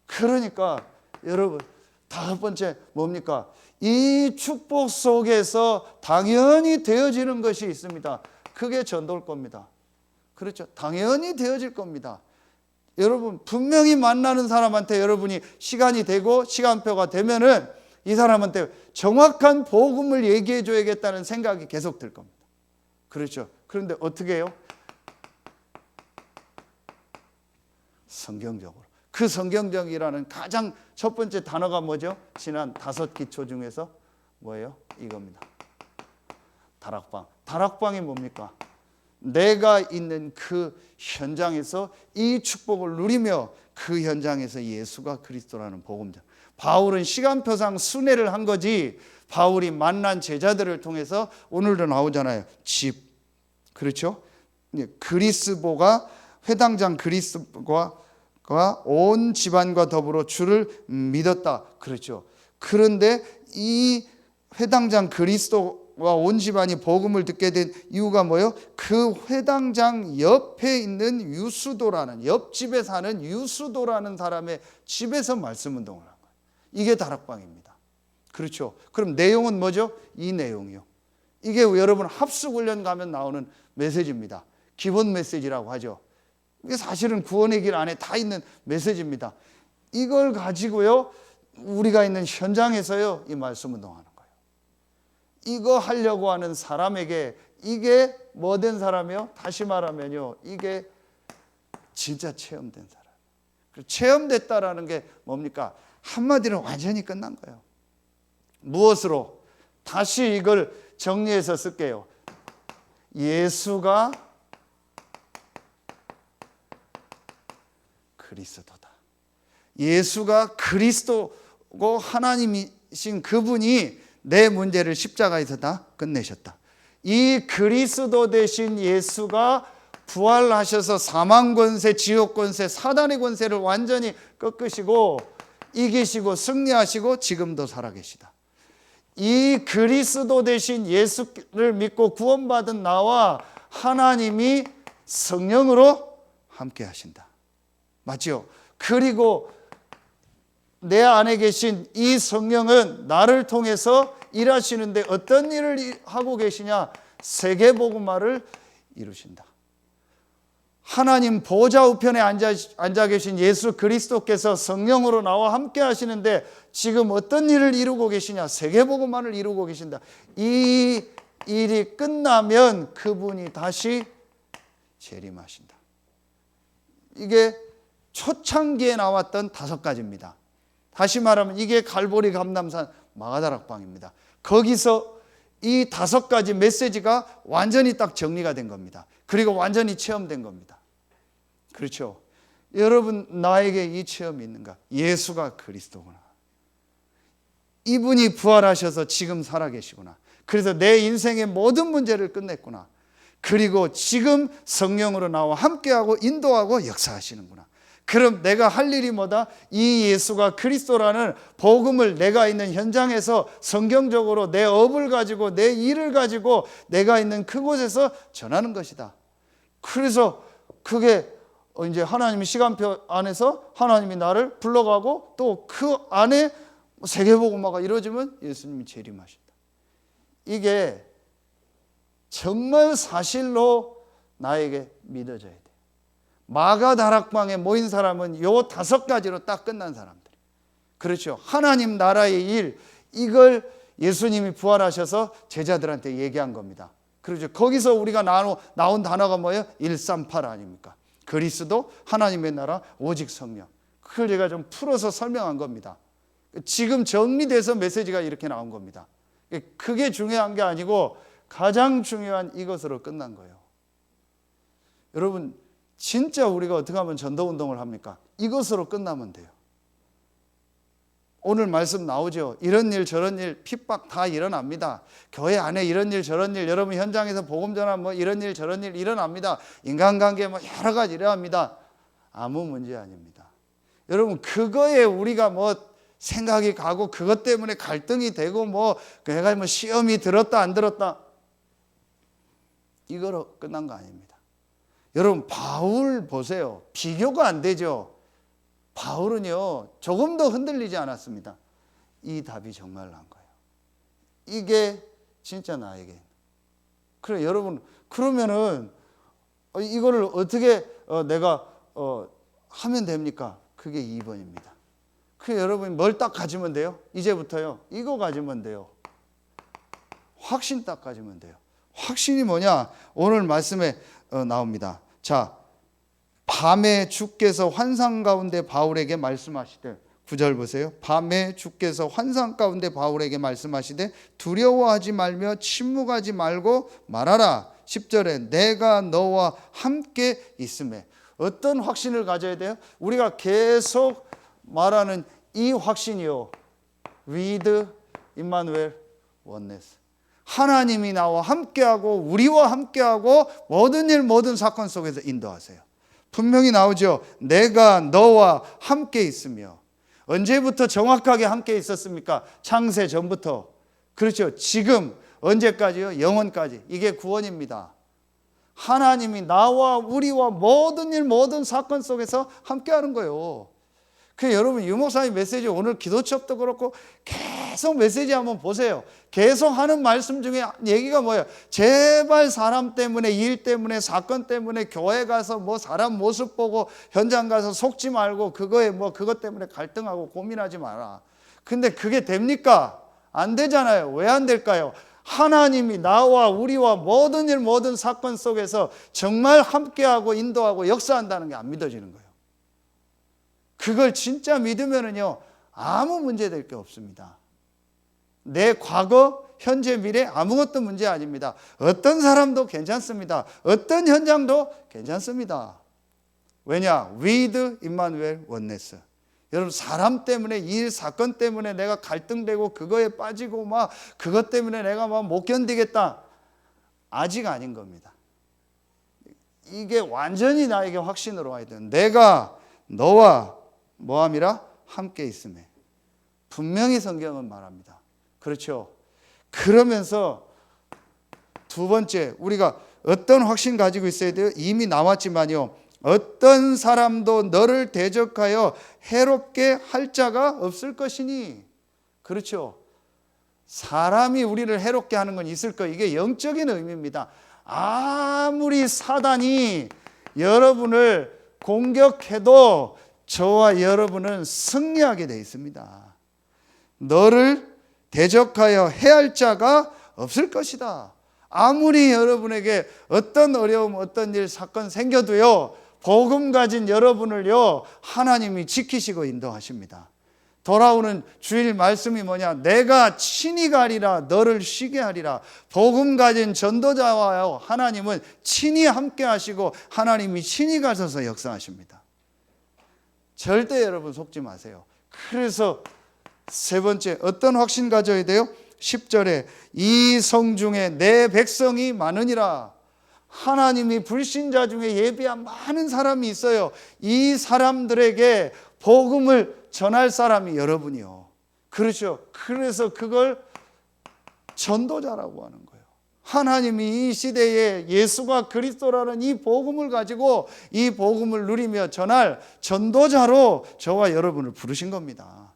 Speaker 1: 그러니까 여러분 다섯 번째 뭡니까? 이 축복 속에서 당연히 되어지는 것이 있습니다. 그게 전도일 겁니다. 그렇죠. 당연히 되어질 겁니다. 여러분 분명히 만나는 사람한테 여러분이 시간이 되고 시간표가 되면은 이 사람한테 정확한 복음을 얘기해 줘야겠다는 생각이 계속 들 겁니다. 그렇죠. 그런데 어떻게 해요? 성경적으로. 그 성경적이라는 가장 첫 번째 단어가 뭐죠? 지난 5 기초 중에서 뭐예요? 이겁니다. 다락방. 다락방이 뭡니까? 내가 있는 그 현장에서 이 축복을 누리며 그 현장에서 예수가 그리스도라는 복음자. 바울은 시간표상 순회를 한 거지. 바울이 만난 제자들을 통해서 오늘도 나오잖아요. 집. 그렇죠? 그리스보가 회당장 그리스보가 온 집안과 더불어 주를 믿었다. 그렇죠. 그런데 이 회당장 그리스도와 온 집안이 복음을 듣게 된 이유가 뭐예요? 그 회당장 옆에 있는 유수도라는, 옆집에 사는 유수도라는 사람의 집에서 말씀 운동을 한 거예요. 이게 다락방입니다. 그렇죠? 그럼 내용은 뭐죠? 이 내용이요. 이게 여러분 합숙훈련 가면 나오는 메시지입니다. 기본 메시지라고 하죠. 이게 사실은 구원의 길 안에 다 있는 메시지입니다. 이걸 가지고요, 우리가 있는 현장에서요, 이 말씀 운동하는 거예요. 이거 하려고 하는 사람에게 이게 뭐 된 사람이요? 다시 말하면요, 이게 진짜 체험된 사람. 체험됐다라는 게 뭡니까? 한마디로 완전히 끝난 거예요. 무엇으로? 다시 이걸 정리해서 쓸게요. 예수가 그리스도다. 예수가 그리스도고 하나님이신 그분이 내 문제를 십자가에서 다 끝내셨다. 이 그리스도 되신 예수가 부활하셔서 사망 권세, 지옥 권세, 사단의 권세를 완전히 꺾으시고 이기시고 승리하시고 지금도 살아계시다. 이 그리스도 되신 예수를 믿고 구원받은 나와 하나님이 성령으로 함께 하신다. 맞죠? 그리고 내 안에 계신 이 성령은 나를 통해서 일하시는데 어떤 일을 하고 계시냐? 세계복음화를 이루신다. 하나님 보좌 우편에 앉아 계신 예수 그리스도께서 성령으로 나와 함께 하시는데 지금 어떤 일을 이루고 계시냐? 세계복음화를 이루고 계신다. 이 일이 끝나면 그분이 다시 재림하신다. 이게 초창기에 나왔던 5가지입니다. 다시 말하면 이게 갈보리 감람산 마가다락방입니다. 거기서 이 5가지 메시지가 완전히 딱 정리가 된 겁니다. 그리고 완전히 체험된 겁니다. 그렇죠? 여러분, 나에게 이 체험이 있는가? 예수가 그리스도구나. 이분이 부활하셔서 지금 살아계시구나. 그래서 내 인생의 모든 문제를 끝냈구나. 그리고 지금 성령으로 나와 함께하고 인도하고 역사하시는구나. 그럼 내가 할 일이 뭐다? 이 예수가 그리스도라는 복음을 내가 있는 현장에서 성경적으로 내 업을 가지고 내 일을 가지고 내가 있는 그곳에서 전하는 것이다. 그래서 그게 이제 하나님의 시간표 안에서 하나님이 나를 불러가고 또 그 안에 세계복음화가 이루어지면 예수님이 재림하신다. 이게 정말 사실로 나에게 믿어져야 돼. 마가다락방에 모인 사람은 요 5가지로 딱 끝난 사람들. 그렇죠. 하나님 나라의 일, 이걸 예수님이 부활하셔서 제자들한테 얘기한 겁니다. 그렇죠. 거기서 우리가 나온 단어가 뭐예요? 138 아닙니까? 그리스도, 하나님의 나라, 오직 성령. 그걸 제가 좀 풀어서 설명한 겁니다. 지금 정리돼서 메시지가 이렇게 나온 겁니다. 그게 중요한 게 아니고 가장 중요한 이것으로 끝난 거예요. 여러분, 진짜 우리가 어떻게 하면 전도운동을 합니까? 이것으로 끝나면 돼요. 오늘 말씀 나오죠. 이런 일 저런 일 핍박 다 일어납니다. 교회 안에 이런 일 저런 일, 여러분 현장에서 복음 전환 뭐 이런 일 저런 일 일어납니다. 인간관계 뭐 여러 가지 일어납니다. 아무 문제 아닙니다. 여러분, 그거에 우리가 뭐 생각이 가고 그것 때문에 갈등이 되고 뭐 내가 뭐 시험이 들었다 안 들었다, 이거로 끝난 거 아닙니다. 여러분, 바울 보세요. 비교가 안 되죠. 바울은요, 조금 더 흔들리지 않았습니다. 이 답이 정말 난 거예요. 이게 진짜 나에게. 그래, 여러분, 그러면은 이거를 어떻게 내가 하면 됩니까? 그게 2번입니다. 그래, 여러분, 뭘 딱 가지면 돼요? 이제부터요, 이거 가지면 돼요. 확신 딱 가지면 돼요. 확신이 뭐냐? 오늘 말씀에 나옵니다. 자, 밤에 주께서 환상 가운데 바울에게 말씀하시되, 9절 보세요. 밤에 주께서 환상 가운데 바울에게 말씀하시되 두려워하지 말며 침묵하지 말고 말하라. 10절에 내가 너와 함께 있음에. 어떤 확신을 가져야 돼요? 우리가 계속 말하는 이 확신이요, with Emmanuel oneness. 하나님이 나와 함께하고 우리와 함께하고 모든 일 모든 사건 속에서 인도하세요. 분명히 나오죠. 내가 너와 함께 있으며. 언제부터 정확하게 함께 있었습니까? 창세 전부터. 그렇죠. 지금 언제까지요? 영원까지. 이게 구원입니다. 하나님이 나와 우리와 모든 일 모든 사건 속에서 함께하는 거예요. 그 여러분 유목사님 메시지 오늘 기도첩도 그렇고 계속 메시지 한번 보세요. 계속 하는 말씀 중에 얘기가 뭐예요? 제발 사람 때문에 일 때문에 사건 때문에 교회 가서 뭐 사람 모습 보고 현장 가서 속지 말고 그거에 뭐 그것 때문에 갈등하고 고민하지 마라. 근데 그게 됩니까? 안 되잖아요. 왜 안 될까요? 하나님이 나와 우리와 모든 일 모든 사건 속에서 정말 함께하고 인도하고 역사한다는 게 안 믿어지는 거예요. 그걸 진짜 믿으면은요 아무 문제 될 게 없습니다. 내 과거, 현재, 미래 아무것도 문제 아닙니다. 어떤 사람도 괜찮습니다. 어떤 현장도 괜찮습니다. 왜냐? with Emmanuel oneness. 여러분 사람 때문에 일 사건 때문에 내가 갈등되고 그거에 빠지고 막 그것 때문에 내가 막 못 견디겠다. 아직 아닌 겁니다. 이게 완전히 나에게 확신으로 와야 돼요. 내가 너와 뭐함이라 함께 있음에. 분명히 성경은 말합니다. 그렇죠. 그러면서 두 번째 우리가 어떤 확신 가지고 있어야 돼요? 이미 나왔지만요. 어떤 사람도 너를 대적하여 해롭게 할 자가 없을 것이니. 그렇죠. 사람이 우리를 해롭게 하는 건 있을 거. 이게 영적인 의미입니다. 아무리 사단이 여러분을 공격해도 저와 여러분은 승리하게 되어 있습니다. 너를 대적하여 해할 자가 없을 것이다. 아무리 여러분에게 어떤 어려움, 어떤 일, 사건 생겨도요, 복음 가진 여러분을요, 하나님이 지키시고 인도하십니다. 돌아오는 주일 말씀이 뭐냐? 내가 친히 가리라, 너를 쉬게 하리라. 복음 가진 전도자와요, 하나님은 친히 함께 하시고 하나님이 친히 가셔서 역사하십니다. 절대 여러분 속지 마세요. 그래서 세 번째 어떤 확신 가져야 돼요? 10절에 이 성중에 내 백성이 많으니라. 하나님이 불신자 중에 예비한 많은 사람이 있어요. 이 사람들에게 복음을 전할 사람이 여러분이요. 그렇죠. 그래서 그걸 전도자라고 하는 거예요. 하나님이 이 시대에 예수가 그리스도라는 이 복음을 가지고 이 복음을 누리며 전할 전도자로 저와 여러분을 부르신 겁니다.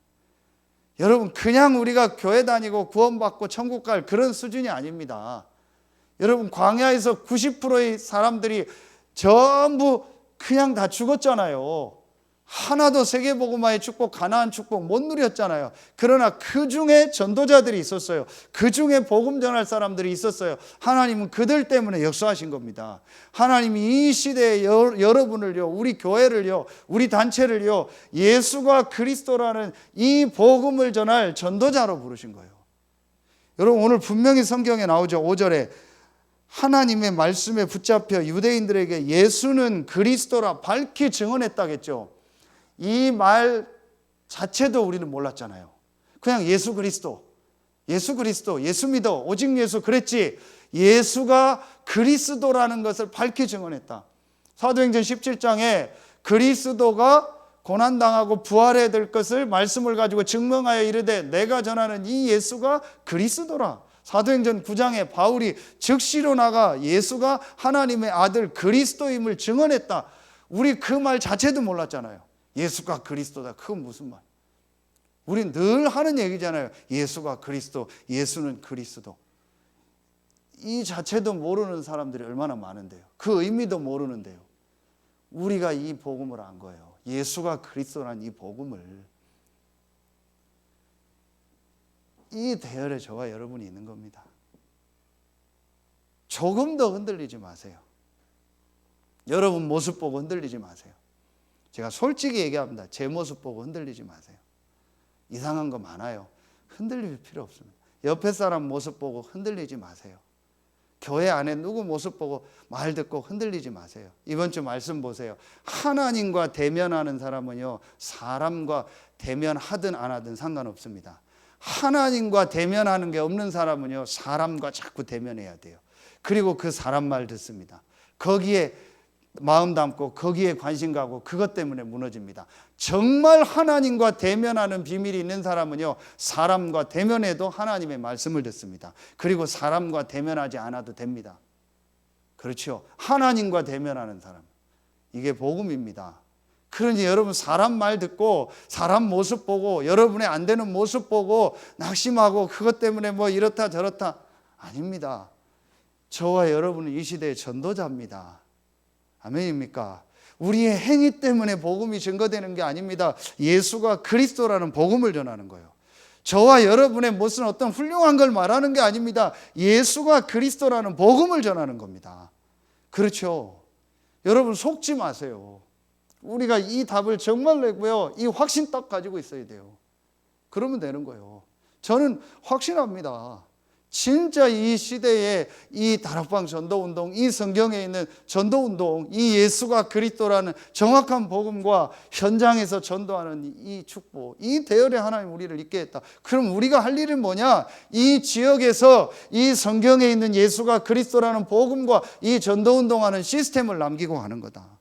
Speaker 1: 여러분 그냥 우리가 교회 다니고 구원받고 천국 갈 그런 수준이 아닙니다. 여러분 광야에서 90%의 사람들이 전부 그냥 다 죽었잖아요. 하나도 세계복음화의 축복, 가나안 축복 못 누렸잖아요. 그러나 그 중에 전도자들이 있었어요. 그 중에 복음 전할 사람들이 있었어요. 하나님은 그들 때문에 역사하신 겁니다. 하나님이 이 시대에 여러분을요, 우리 교회를요, 우리 단체를요, 예수가 그리스도라는 이 복음을 전할 전도자로 부르신 거예요. 여러분 오늘 분명히 성경에 나오죠. 5절에 하나님의 말씀에 붙잡혀 유대인들에게 예수는 그리스도라 밝히 증언했다겠죠. 이 말 자체도 우리는 몰랐잖아요. 그냥 예수 그리스도, 예수 그리스도, 예수 믿어, 오직 예수 그랬지. 예수가 그리스도라는 것을 밝히 증언했다. 사도행전 17장에 그리스도가 고난당하고 부활해야 될 것을 말씀을 가지고 증명하여 이르되 내가 전하는 이 예수가 그리스도라. 사도행전 9장에 바울이 즉시로 나가 예수가 하나님의 아들 그리스도임을 증언했다. 우리 그 말 자체도 몰랐잖아요. 예수가 그리스도다. 그건 무슨 말? 우린 늘 하는 얘기잖아요. 예수가 그리스도, 예수는 그리스도. 이 자체도 모르는 사람들이 얼마나 많은데요. 그 의미도 모르는데요. 우리가 이 복음을 안 거예요. 예수가 그리스도라는 이 복음을. 이 대열에 저와 여러분이 있는 겁니다. 조금 더 흔들리지 마세요. 여러분 모습 보고 흔들리지 마세요. 제가 솔직히 얘기합니다. 제 모습 보고 흔들리지 마세요. 이상한 거 많아요. 흔들릴 필요 없습니다. 옆에 사람 모습 보고 흔들리지 마세요. 교회 안에 누구 모습 보고 말 듣고 흔들리지 마세요. 이번 주 말씀 보세요. 하나님과 대면하는 사람은요, 사람과 대면하든 안 하든 상관없습니다. 하나님과 대면하는 게 없는 사람은요, 사람과 자꾸 대면해야 돼요. 그리고 그 사람 말 듣습니다. 거기에
Speaker 2: 마음 담고 거기에 관심 가고 그것 때문에 무너집니다. 정말 하나님과 대면하는 비밀이 있는 사람은요, 사람과 대면해도 하나님의 말씀을 듣습니다. 그리고 사람과 대면하지 않아도 됩니다. 그렇죠. 하나님과 대면하는 사람, 이게 복음입니다. 그러니 여러분, 사람 말 듣고 사람 모습 보고 여러분의 안 되는 모습 보고 낙심하고 그것 때문에 뭐 이렇다 저렇다, 아닙니다. 저와 여러분은 이 시대의 전도자입니다. 아멘입니까? 우리의 행위 때문에 복음이 증거되는 게 아닙니다. 예수가 그리스도라는 복음을 전하는 거예요. 저와 여러분의 무슨 어떤 훌륭한 걸 말하는 게 아닙니다. 예수가 그리스도라는 복음을 전하는 겁니다. 그렇죠. 여러분, 속지 마세요. 우리가 이 답을 정말 내고요, 이 확신 딱 가지고 있어야 돼요. 그러면 되는 거예요. 저는 확신합니다. 진짜 이 시대에 이 다락방 전도운동, 이 성경에 있는 전도운동, 이 예수가 그리스도라는 정확한 복음과 현장에서 전도하는 이 축복, 이 대열에 하나님 우리를 있게 했다. 그럼 우리가 할 일은 뭐냐? 이 지역에서 이 성경에 있는 예수가 그리스도라는 복음과 이 전도운동하는 시스템을 남기고 하는 거다.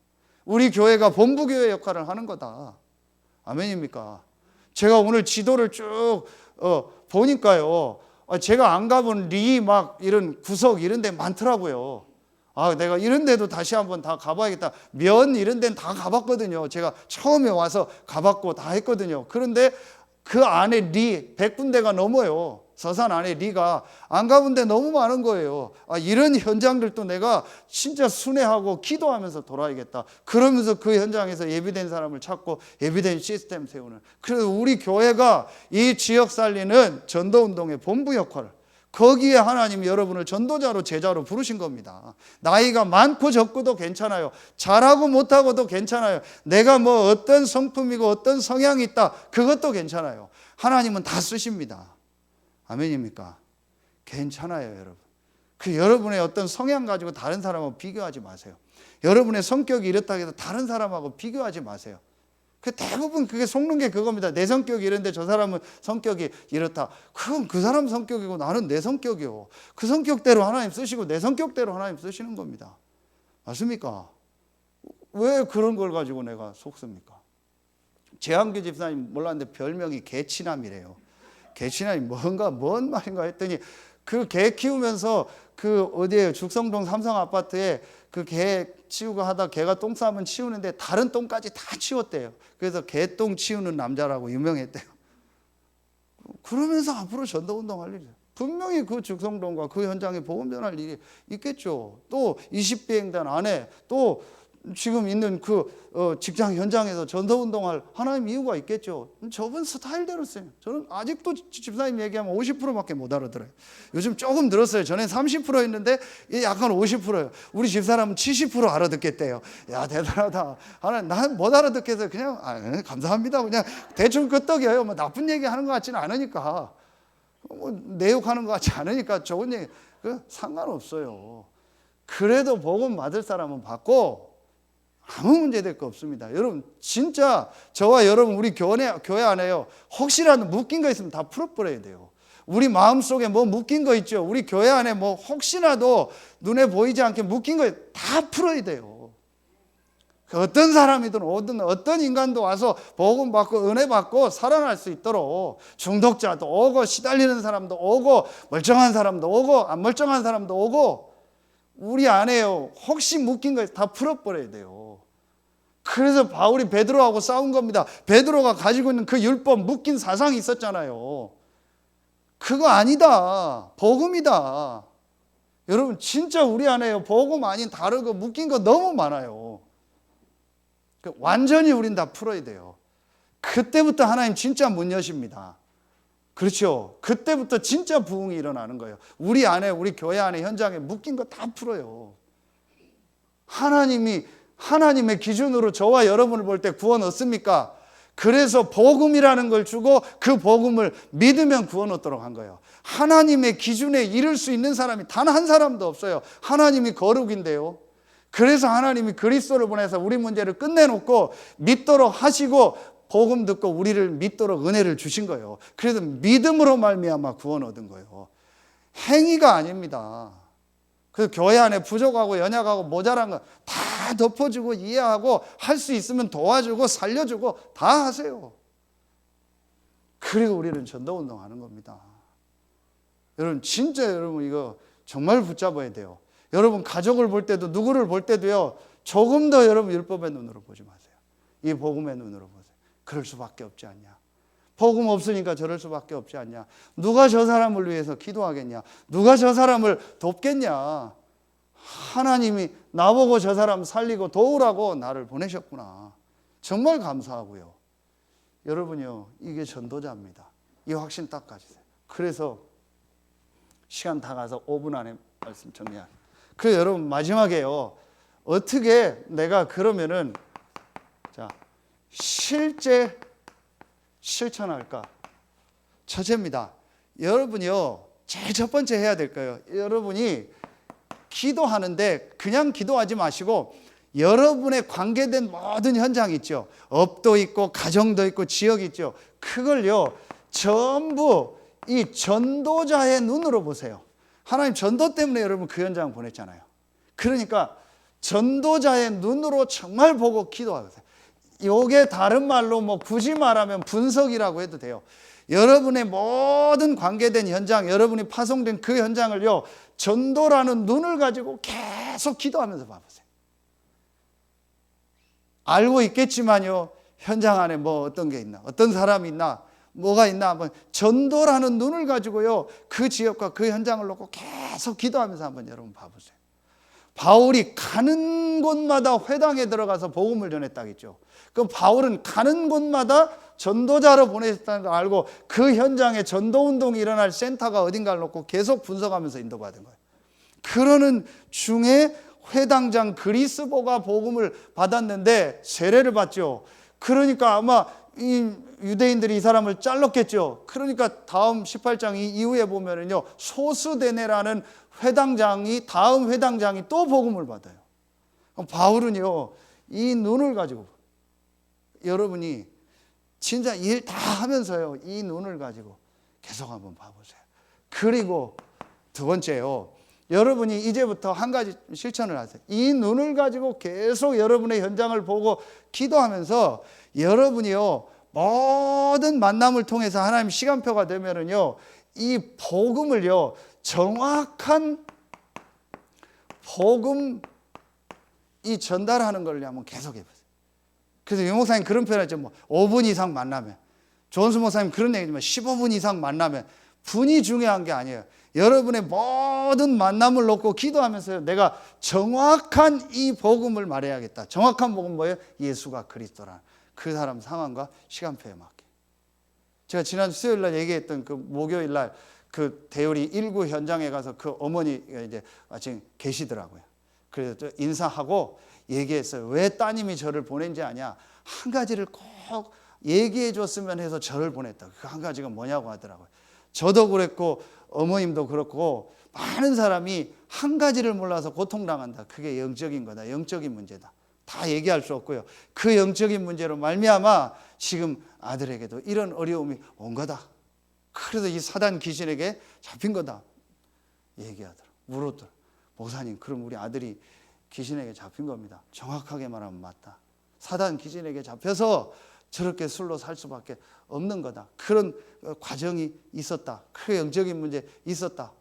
Speaker 2: 우리 교회가 본부교회 역할을 하는 거다. 아멘입니까? 제가 오늘 지도를 쭉 보니까요, 제가 안 가본 리 막 이런 구석 이런 데 많더라고요. 내가 이런 데도 다시 한번 다 가봐야겠다. 면 이런 데는 다 가봤거든요. 제가 처음에 와서 가봤고 다 했거든요. 그런데 그 안에 리 100군데가 넘어요. 서산 안에 리가 안 가본 데 너무 많은 거예요. 이런 현장들도 내가 진짜 순회하고 기도하면서 돌아야겠다. 그러면서 그 현장에서 예비된 사람을 찾고 예비된 시스템 세우는. 그래서 우리 교회가 이 지역 살리는 전도운동의 본부 역할을, 거기에 하나님이 여러분을 전도자로 제자로 부르신 겁니다. 나이가 많고 적고도 괜찮아요. 잘하고 못하고도 괜찮아요. 내가 뭐 어떤 성품이고 어떤 성향이 있다, 그것도 괜찮아요. 하나님은 다 쓰십니다. 아멘입니까? 괜찮아요, 여러분. 여러분의 어떤 성향 가지고 다른 사람하고 비교하지 마세요. 여러분의 성격이 이렇다고 해서 다른 사람하고 비교하지 마세요. 대부분 그게 속는 게 그겁니다. 내 성격이 이런데 저 사람은 성격이 이렇다. 그건 그 사람 성격이고 나는 내 성격이요. 그 성격대로 하나님 쓰시고 내 성격대로 하나님 쓰시는 겁니다. 맞습니까? 왜 그런 걸 가지고 내가 속습니까? 재한규 집사님 몰랐는데 별명이 개치남이래요. 개치남이 뭔 말인가 했더니 그 개 키우면서 어디에요? 죽성동 삼성 아파트에 그 개 치우고 하다 개가 똥 싸면 치우는데 다른 똥까지 다 치웠대요. 그래서 개똥 치우는 남자라고 유명했대요. 그러면서 앞으로 전도운동 할 일이에요. 분명히 그 죽성동과 그 현장에 복음 전할 일이 있겠죠. 또 20비행단 안에 또 지금 있는 직장 현장에서 전도운동할 하나님 이유가 있겠죠. 저분 스타일대로 써요. 저는 아직도 집사님 얘기하면 50%밖에 못 알아들어요. 요즘 조금 늘었어요. 전에 30%였는데 약간 50%예요. 우리 집사람은 70% 알아듣겠대요. 야, 대단하다. 하나님, 난 못 알아듣겠어요. 그냥 감사합니다. 그냥 대충 끄떡이에요. 뭐 나쁜 얘기 하는 것 같지는 않으니까, 뭐 내욕하는 것 같지 않으니까 좋은 얘기 상관없어요. 그래도 복음 받을 사람은 받고 아무 문제 될 거 없습니다. 여러분, 진짜 저와 여러분 우리 교회 안에요, 혹시라도 묶인 거 있으면 다 풀어버려야 돼요. 우리 마음속에 뭐 묶인 거 있죠. 우리 교회 안에 뭐 혹시라도 눈에 보이지 않게 묶인 거 다 풀어야 돼요. 어떤 사람이든 어떤 인간도 와서 복음 받고 은혜 받고 살아날 수 있도록, 중독자도 오고 시달리는 사람도 오고 멀쩡한 사람도 오고 안 멀쩡한 사람도 오고, 우리 안에요 혹시 묶인 거 다 풀어버려야 돼요. 그래서 바울이 베드로하고 싸운 겁니다. 베드로가 가지고 있는 그 율법 묶인 사상이 있었잖아요. 그거 아니다. 복음이다. 여러분, 진짜 우리 안에요 복음 아닌 다르고 묶인 거 너무 많아요. 완전히 우린 다 풀어야 돼요. 그때부터 하나님 진짜 문 여십니다. 그렇죠. 그때부터 진짜 부흥이 일어나는 거예요. 우리 안에, 우리 교회 안에, 현장에 묶인 거 다 풀어요. 하나님의 기준으로 저와 여러분을 볼 때 구원 얻습니까? 그래서 복음이라는 걸 주고 그 복음을 믿으면 구원 얻도록 한 거예요. 하나님의 기준에 이를 수 있는 사람이 단 한 사람도 없어요. 하나님이 거룩인데요. 그래서 하나님이 그리스도를 보내서 우리 문제를 끝내놓고 믿도록 하시고 복음 듣고 우리를 믿도록 은혜를 주신 거예요. 그래서 믿음으로 말미암아 구원 얻은 거예요. 행위가 아닙니다. 그래서 교회 안에 부족하고 연약하고 모자란 거 다 다 덮어주고 이해하고 할 수 있으면 도와주고 살려주고 다 하세요. 그리고 우리는 전도운동 하는 겁니다. 여러분 진짜 여러분 이거 정말 붙잡아야 돼요. 여러분 가족을 볼 때도 누구를 볼 때도요, 조금 더 여러분 율법의 눈으로 보지 마세요. 이 복음의 눈으로 보세요. 그럴 수밖에 없지 않냐. 복음 없으니까 저럴 수밖에 없지 않냐. 누가 저 사람을 위해서 기도하겠냐. 누가 저 사람을 돕겠냐. 하나님이 나보고 저 사람 살리고 도우라고 나를 보내셨구나. 정말 감사하고요. 여러분요, 이게 전도자입니다. 이 확신 딱 가지세요. 그래서 시간 다 가서 5분 안에 말씀 정리할. 그래서 여러분 마지막에요, 어떻게 내가 그러면은 자 실제 실천할까? 첫째입니다. 여러분이요, 제일 첫 번째 해야 될 거예요. 여러분이 기도하는데 그냥 기도하지 마시고 여러분에 관계된 모든 현장 있죠. 업도 있고 가정도 있고 지역이 있죠. 그걸요 전부 이 전도자의 눈으로 보세요. 하나님 전도 때문에 여러분 그 현장 보냈잖아요. 그러니까 전도자의 눈으로 정말 보고 기도하세요. 이게 다른 말로 뭐 굳이 말하면 분석이라고 해도 돼요. 여러분의 모든 관계된 현장, 여러분이 파송된 그 현장을요 전도라는 눈을 가지고 계속 기도하면서 봐보세요. 알고 있겠지만요, 현장 안에 뭐 어떤 게 있나, 어떤 사람이 있나, 뭐가 있나 한번 전도라는 눈을 가지고요 그 지역과 그 현장을 놓고 계속 기도하면서 한번 여러분 봐보세요. 바울이 가는 곳마다 회당에 들어가서 복음을 전했다겠죠. 그럼 바울은 가는 곳마다 전도자로 보내셨다는 걸 알고 그 현장에 전도운동이 일어날 센터가 어딘가를 놓고 계속 분석하면서 인도받은 거예요. 그러는 중에 회당장 그리스보가 복음을 받았는데 세례를 받죠. 그러니까 아마 이 유대인들이 이 사람을 잘랐겠죠. 그러니까 다음 18장 이후에 보면은요, 소스데네라는 회당장이, 다음 회당장이 또 복음을 받아요. 바울은요, 이 눈을 가지고, 여러분이 진짜 일 다 하면서요, 이 눈을 가지고 계속 한번 봐보세요. 그리고 두 번째요, 여러분이 이제부터 한 가지 실천을 하세요. 이 눈을 가지고 계속 여러분의 현장을 보고 기도하면서 여러분이요, 모든 만남을 통해서 하나님 시간표가 되면은요, 이 복음을요, 정확한 복음 이 전달하는 걸 한번 계속 해보세요. 그래서 유 목사님 그런 표현했죠. 뭐 5분 이상 만나면, 조원수 목사님 그런 얘기지만 15분 이상 만나면, 분이 중요한 게 아니에요. 여러분의 모든 만남을 놓고 기도하면서 내가 정확한 이 복음을 말해야겠다. 정확한 복음 뭐예요? 예수가 그리스도라는 그 사람 상황과 시간표에 맞게. 제가 지난 수요일 날 얘기했던 그 목요일 날 그 대우리 1구 현장에 가서 그 어머니가 이제 마침 계시더라고요. 그래서 또 인사하고 얘기했어요. 왜 따님이 저를 보낸지 아냐? 한 가지를 꼭 얘기해 줬으면 해서 저를 보냈다. 그 한 가지가 뭐냐고 하더라고요. 저도 그랬고 어머님도 그렇고 많은 사람이 한 가지를 몰라서 고통당한다. 그게 영적인 거다. 영적인 문제다. 다 얘기할 수 없고요. 그 영적인 문제로 말미암아 지금 아들에게도 이런 어려움이 온 거다. 그래서 이 사단 귀신에게 잡힌 거다. 얘기하더라. 물었더라. 목사님, 그럼 우리 아들이 귀신에게 잡힌 겁니다. 정확하게 말하면 맞다. 사단 귀신에게 잡혀서 저렇게 술로 살 수밖에 없는 거다. 그런 과정이 있었다. 그 영적인 문제 있었다.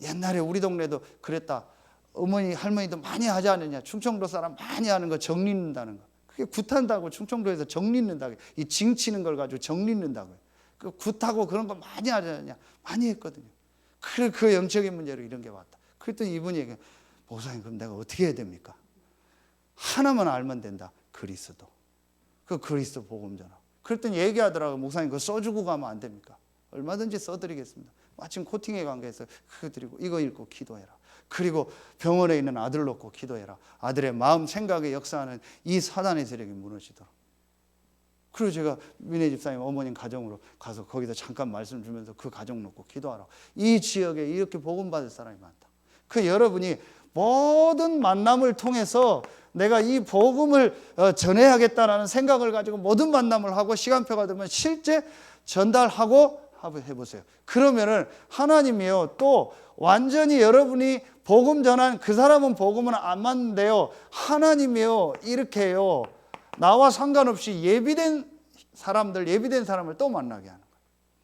Speaker 2: 옛날에 우리 동네도 그랬다. 어머니 할머니도 많이 하지 않느냐. 충청도 사람 많이 하는 거 정 잇는다는 거. 그게 굿한다고 충청도에서 정 잇는다고. 이 징 치는 걸 가지고 정 잇는다고요. 그 굿하고 그런 거 많이 하지 않느냐. 많이 했거든요. 그래 그 영적인 문제로 이런 게 왔다. 그랬더니 이분이 얘기해. 목사님, 그럼 내가 어떻게 해야 됩니까? 하나만 알면 된다. 그리스도. 그 그리스도 복음 전하. 그랬더니 얘기하더라고요. 목사님, 그거 써주고 가면 안 됩니까? 얼마든지 써드리겠습니다. 마침 코팅에 관계해서 그거 드리고 이거 읽고 기도해라. 그리고 병원에 있는 아들 놓고 기도해라. 아들의 마음 생각에 역사하는 이 사단의 세력이 무너지도록. 그리고 제가 민혜 집사님 어머님 가정으로 가서 거기다 잠깐 말씀 주면서 그 가정 놓고 기도하라. 이 지역에 이렇게 복음 받을 사람이 많다. 그 여러분이 모든 만남을 통해서 내가 이 복음을 전해야겠다라는 생각을 가지고 모든 만남을 하고 시간표가 되면 실제 전달하고 해보세요. 그러면은 하나님이요 또 완전히 여러분이 복음 전한 그 사람은 복음은 안 맞는데요, 하나님이요 이렇게 해요, 나와 상관없이 예비된 사람을 또 만나게 하는 거예요.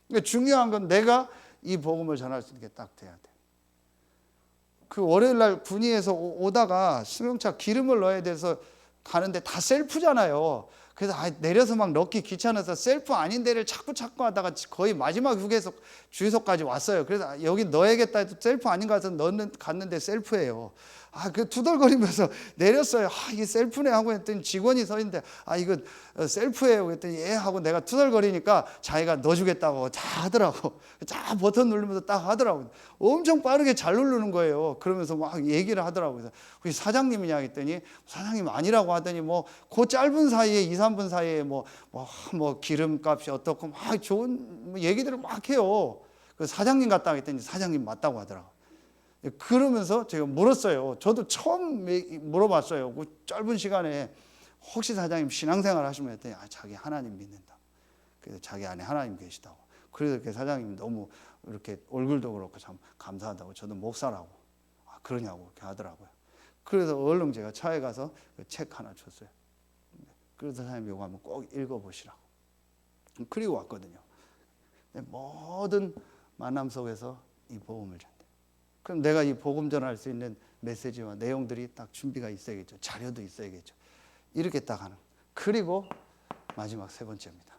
Speaker 2: 그러니까 중요한 건 내가 이 복음을 전할 수 있게 딱 돼야 돼. 그 월요일 날 군위에서 오다가 승용차 기름을 넣어야 돼서 가는데 다 셀프잖아요. 그래서 내려서 막 넣기 귀찮아서 셀프 아닌 데를 자꾸 하다가 거의 마지막 휴게소 주유소까지 왔어요. 그래서 여기 넣어야겠다 해서 셀프 아닌 거 가서 갔는데 셀프예요. 그 투덜거리면서 내렸어요. 이게 셀프네 하고 했더니 직원이 서 있는데 이거 셀프예요. 그랬더니 예 하고 내가 투덜거리니까 자기가 넣어주겠다고 다 하더라고. 자 버튼 누르면서 딱 하더라고. 엄청 빠르게 잘 누르는 거예요. 그러면서 막 얘기를 하더라고요. 그래서 혹시 사장님이냐 했더니 사장님 아니라고 하더니 그 짧은 사이에 2, 3분 사이에 뭐 기름값이 어떻고 막 좋은 얘기들을 막 해요. 그 사장님 같다고 했더니 사장님 맞다고 하더라고. 그러면서 제가 물었어요. 저도 처음 물어봤어요. 그 짧은 시간에 혹시 사장님 신앙생활 하시면 했더니 자기 하나님 믿는다. 그래서 자기 안에 하나님 계시다고. 그래서 그 사장님 너무 이렇게 얼굴도 그렇고 참 감사하다고. 저도 목사라고. 그러냐고 이렇게 하더라고요. 그래서 얼른 제가 차에 가서 그 책 하나 줬어요. 그래서 사장님 이거 한번 꼭 읽어보시라고. 그리고 왔거든요. 모든 만남 속에서 이 복음을 전해. 그럼 내가 이 복음 전할 수 있는 메시지와 내용들이 딱 준비가 있어야겠죠. 자료도 있어야겠죠. 이렇게 딱 하는. 그리고 마지막 세 번째입니다.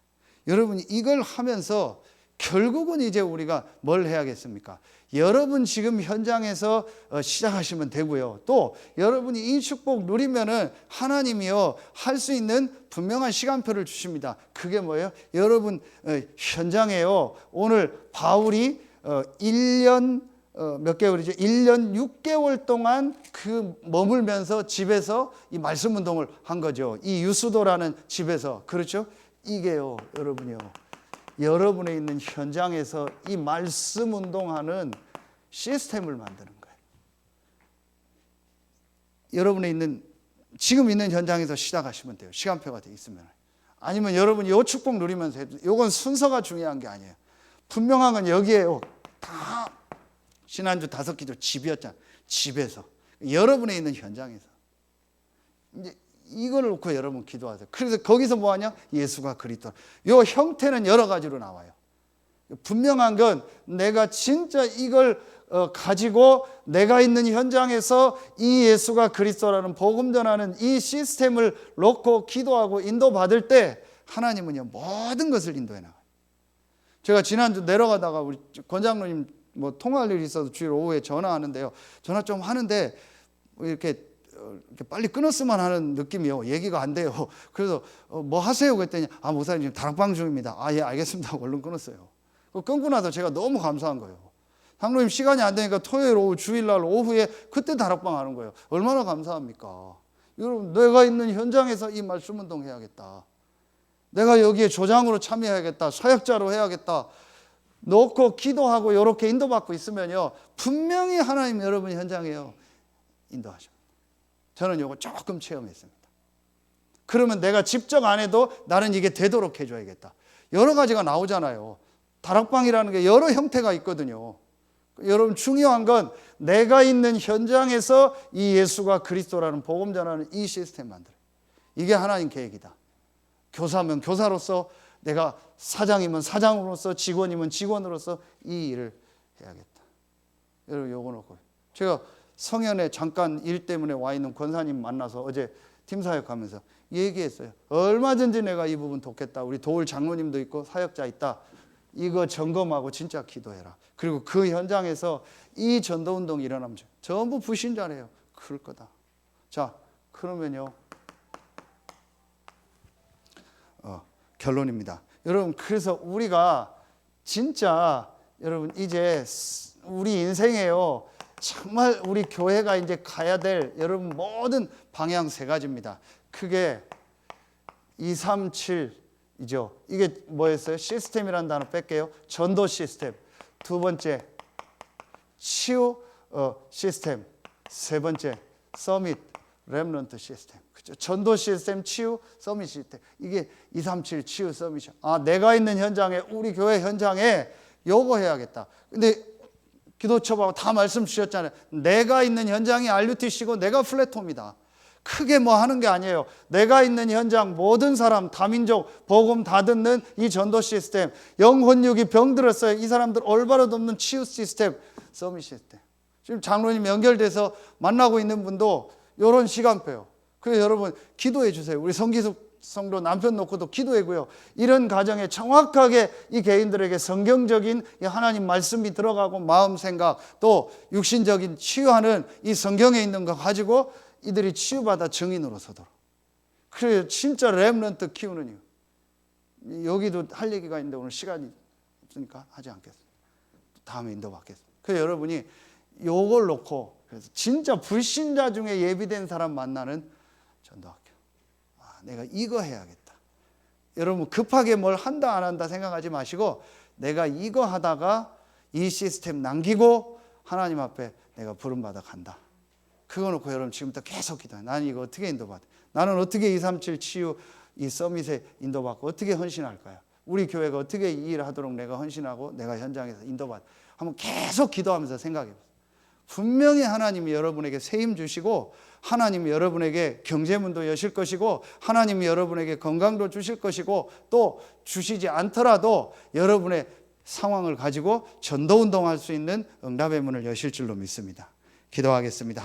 Speaker 2: 여러분이 이걸 하면서 결국은 이제 우리가 뭘 해야겠습니까? 여러분 지금 현장에서 시작하시면 되고요. 또 여러분이 이 축복 누리면은 하나님이요 할 수 있는 분명한 시간표를 주십니다. 그게 뭐예요? 여러분 현장에요. 오늘 바울이 1년 몇 개월이죠? 1년 6개월 동안 머물면서 집에서 이 말씀 운동을 한 거죠. 이 유수도라는 집에서. 그렇죠? 이게요, 여러분이요. 여러분에 있는 현장에서 이 말씀 운동하는 시스템을 만드는 거예요. 여러분에 있는, 지금 있는 현장에서 시작하시면 돼요. 시간표가 돼 있으면. 아니면 여러분이 요 축복 누리면서 해도, 요건 순서가 중요한 게 아니에요. 분명한 건 여기에요. 다 지난주 5기도 집이었잖아. 집에서. 여러분에 있는 현장에서. 이제 이걸 놓고 여러분 기도하세요. 그래서 거기서 뭐 하냐? 예수가 그리스도. 요 형태는 여러 가지로 나와요. 분명한 건 내가 진짜 이걸 가지고 내가 있는 현장에서 이 예수가 그리스도라는 복음 전하는 이 시스템을 놓고 기도하고 인도받을 때 하나님은요 모든 것을 인도해 나가요. 제가 지난주 내려가다가 우리 권장로님 통화할 일이 있어서 주일 오후에 전화하는데요. 전화 좀 하는데 이렇게 빨리 끊었으면 하는 느낌이요. 얘기가 안 돼요. 그래서 뭐 하세요? 그랬더니 목사님 지금 다락방 중입니다. 예 알겠습니다. 얼른 끊었어요. 끊고 나서 제가 너무 감사한 거예요. 장로님 시간이 안 되니까 토요일 오후 주일날 오후에 그때 다락방 하는 거예요. 얼마나 감사합니까? 여러분 내가 있는 현장에서 이 말씀 운동 해야겠다. 내가 여기에 조장으로 참여해야겠다. 사역자로 해야겠다. 놓고 기도하고 이렇게 인도받고 있으면요 분명히 하나님 여러분 현장에요 인도하십니다. 저는 이거 조금 체험했습니다. 그러면 내가 직접 안 해도 나는 이게 되도록 해줘야겠다. 여러 가지가 나오잖아요. 다락방이라는 게 여러 형태가 있거든요. 여러분 중요한 건 내가 있는 현장에서 이 예수가 그리스도라는 복음 전하는 이 시스템 만들어요. 이게 하나님 계획이다. 교사면 교사로서, 내가 사장이면 사장으로서, 직원이면 직원으로서 이 일을 해야겠다. 여러분 요거 놓고 제가 성현에 잠깐 일 때문에 와 있는 권사님 만나서 어제 팀사역 하면서 얘기했어요. 얼마든지 내가 이 부분 돕겠다. 우리 도울 장로님도 있고 사역자 있다. 이거 점검하고 진짜 기도해라. 그리고 그 현장에서 이 전도운동이 일어나면 전부 불신자래요. 그럴 거다. 자, 그러면요. 결론입니다. 여러분, 그래서 우리가 진짜 여러분 이제 우리 인생에요. 정말 우리 교회가 이제 가야 될 여러분 모든 방향 세 가지입니다. 크게 237이죠. 이게 뭐였어요? 시스템이라는 단어 뺄게요. 전도 시스템. 두 번째 치유 시스템. 세 번째 서밋 렘넌트 시스템. 그렇죠? 전도 시스템, 치유, 서밋 시스템. 이게 237 치유 서밋. 내가 있는 현장에, 우리 교회 현장에 요거 해야겠다. 근데 기도처하고 다 말씀 주셨잖아요. 내가 있는 현장이 RUTC고 내가 플랫폼이다. 크게 뭐 하는 게 아니에요. 내가 있는 현장 모든 사람 다민족 복음 다 듣는 이 전도 시스템, 영혼육이 병들었어요. 이 사람들 올바로 돕는 치유 시스템, 서밋 시스템. 지금 장로님 연결돼서 만나고 있는 분도 이런 시간표요. 그래서 여러분 기도해 주세요. 우리 성기숙 성도 남편 놓고도 기도하고요. 이런 가정에 정확하게 이 개인들에게 성경적인 이 하나님 말씀이 들어가고 마음 생각 또 육신적인 치유하는 이 성경에 있는 거 가지고 이들이 치유받아 증인으로 서도록. 그래요. 진짜 렘넌트 키우는 이유. 여기도 할 얘기가 있는데 오늘 시간이 없으니까 하지 않겠습니다. 다음에 인도받겠습니다. 그래서 여러분이 요걸 놓고 그래서 진짜 불신자 중에 예비된 사람 만나는 전도학교. 내가 이거 해야겠다. 여러분 급하게 뭘 한다 안 한다 생각하지 마시고 내가 이거 하다가 이 시스템 남기고 하나님 앞에 내가 부름받아 간다. 그거 놓고 여러분 지금부터 계속 기도해. 나는 이거 어떻게 인도받아? 나는 어떻게 237 치유 이 서밋에 인도받고 어떻게 헌신할 거야? 우리 교회가 어떻게 이 일을 하도록 내가 헌신하고 내가 현장에서 인도받아? 한번 계속 기도하면서 생각해 보세요. 분명히 하나님이 여러분에게 세임 주시고 하나님이 여러분에게 경제문도 여실 것이고 하나님이 여러분에게 건강도 주실 것이고 또 주시지 않더라도 여러분의 상황을 가지고 전도운동할 수 있는 응답의 문을 여실 줄로 믿습니다. 기도하겠습니다.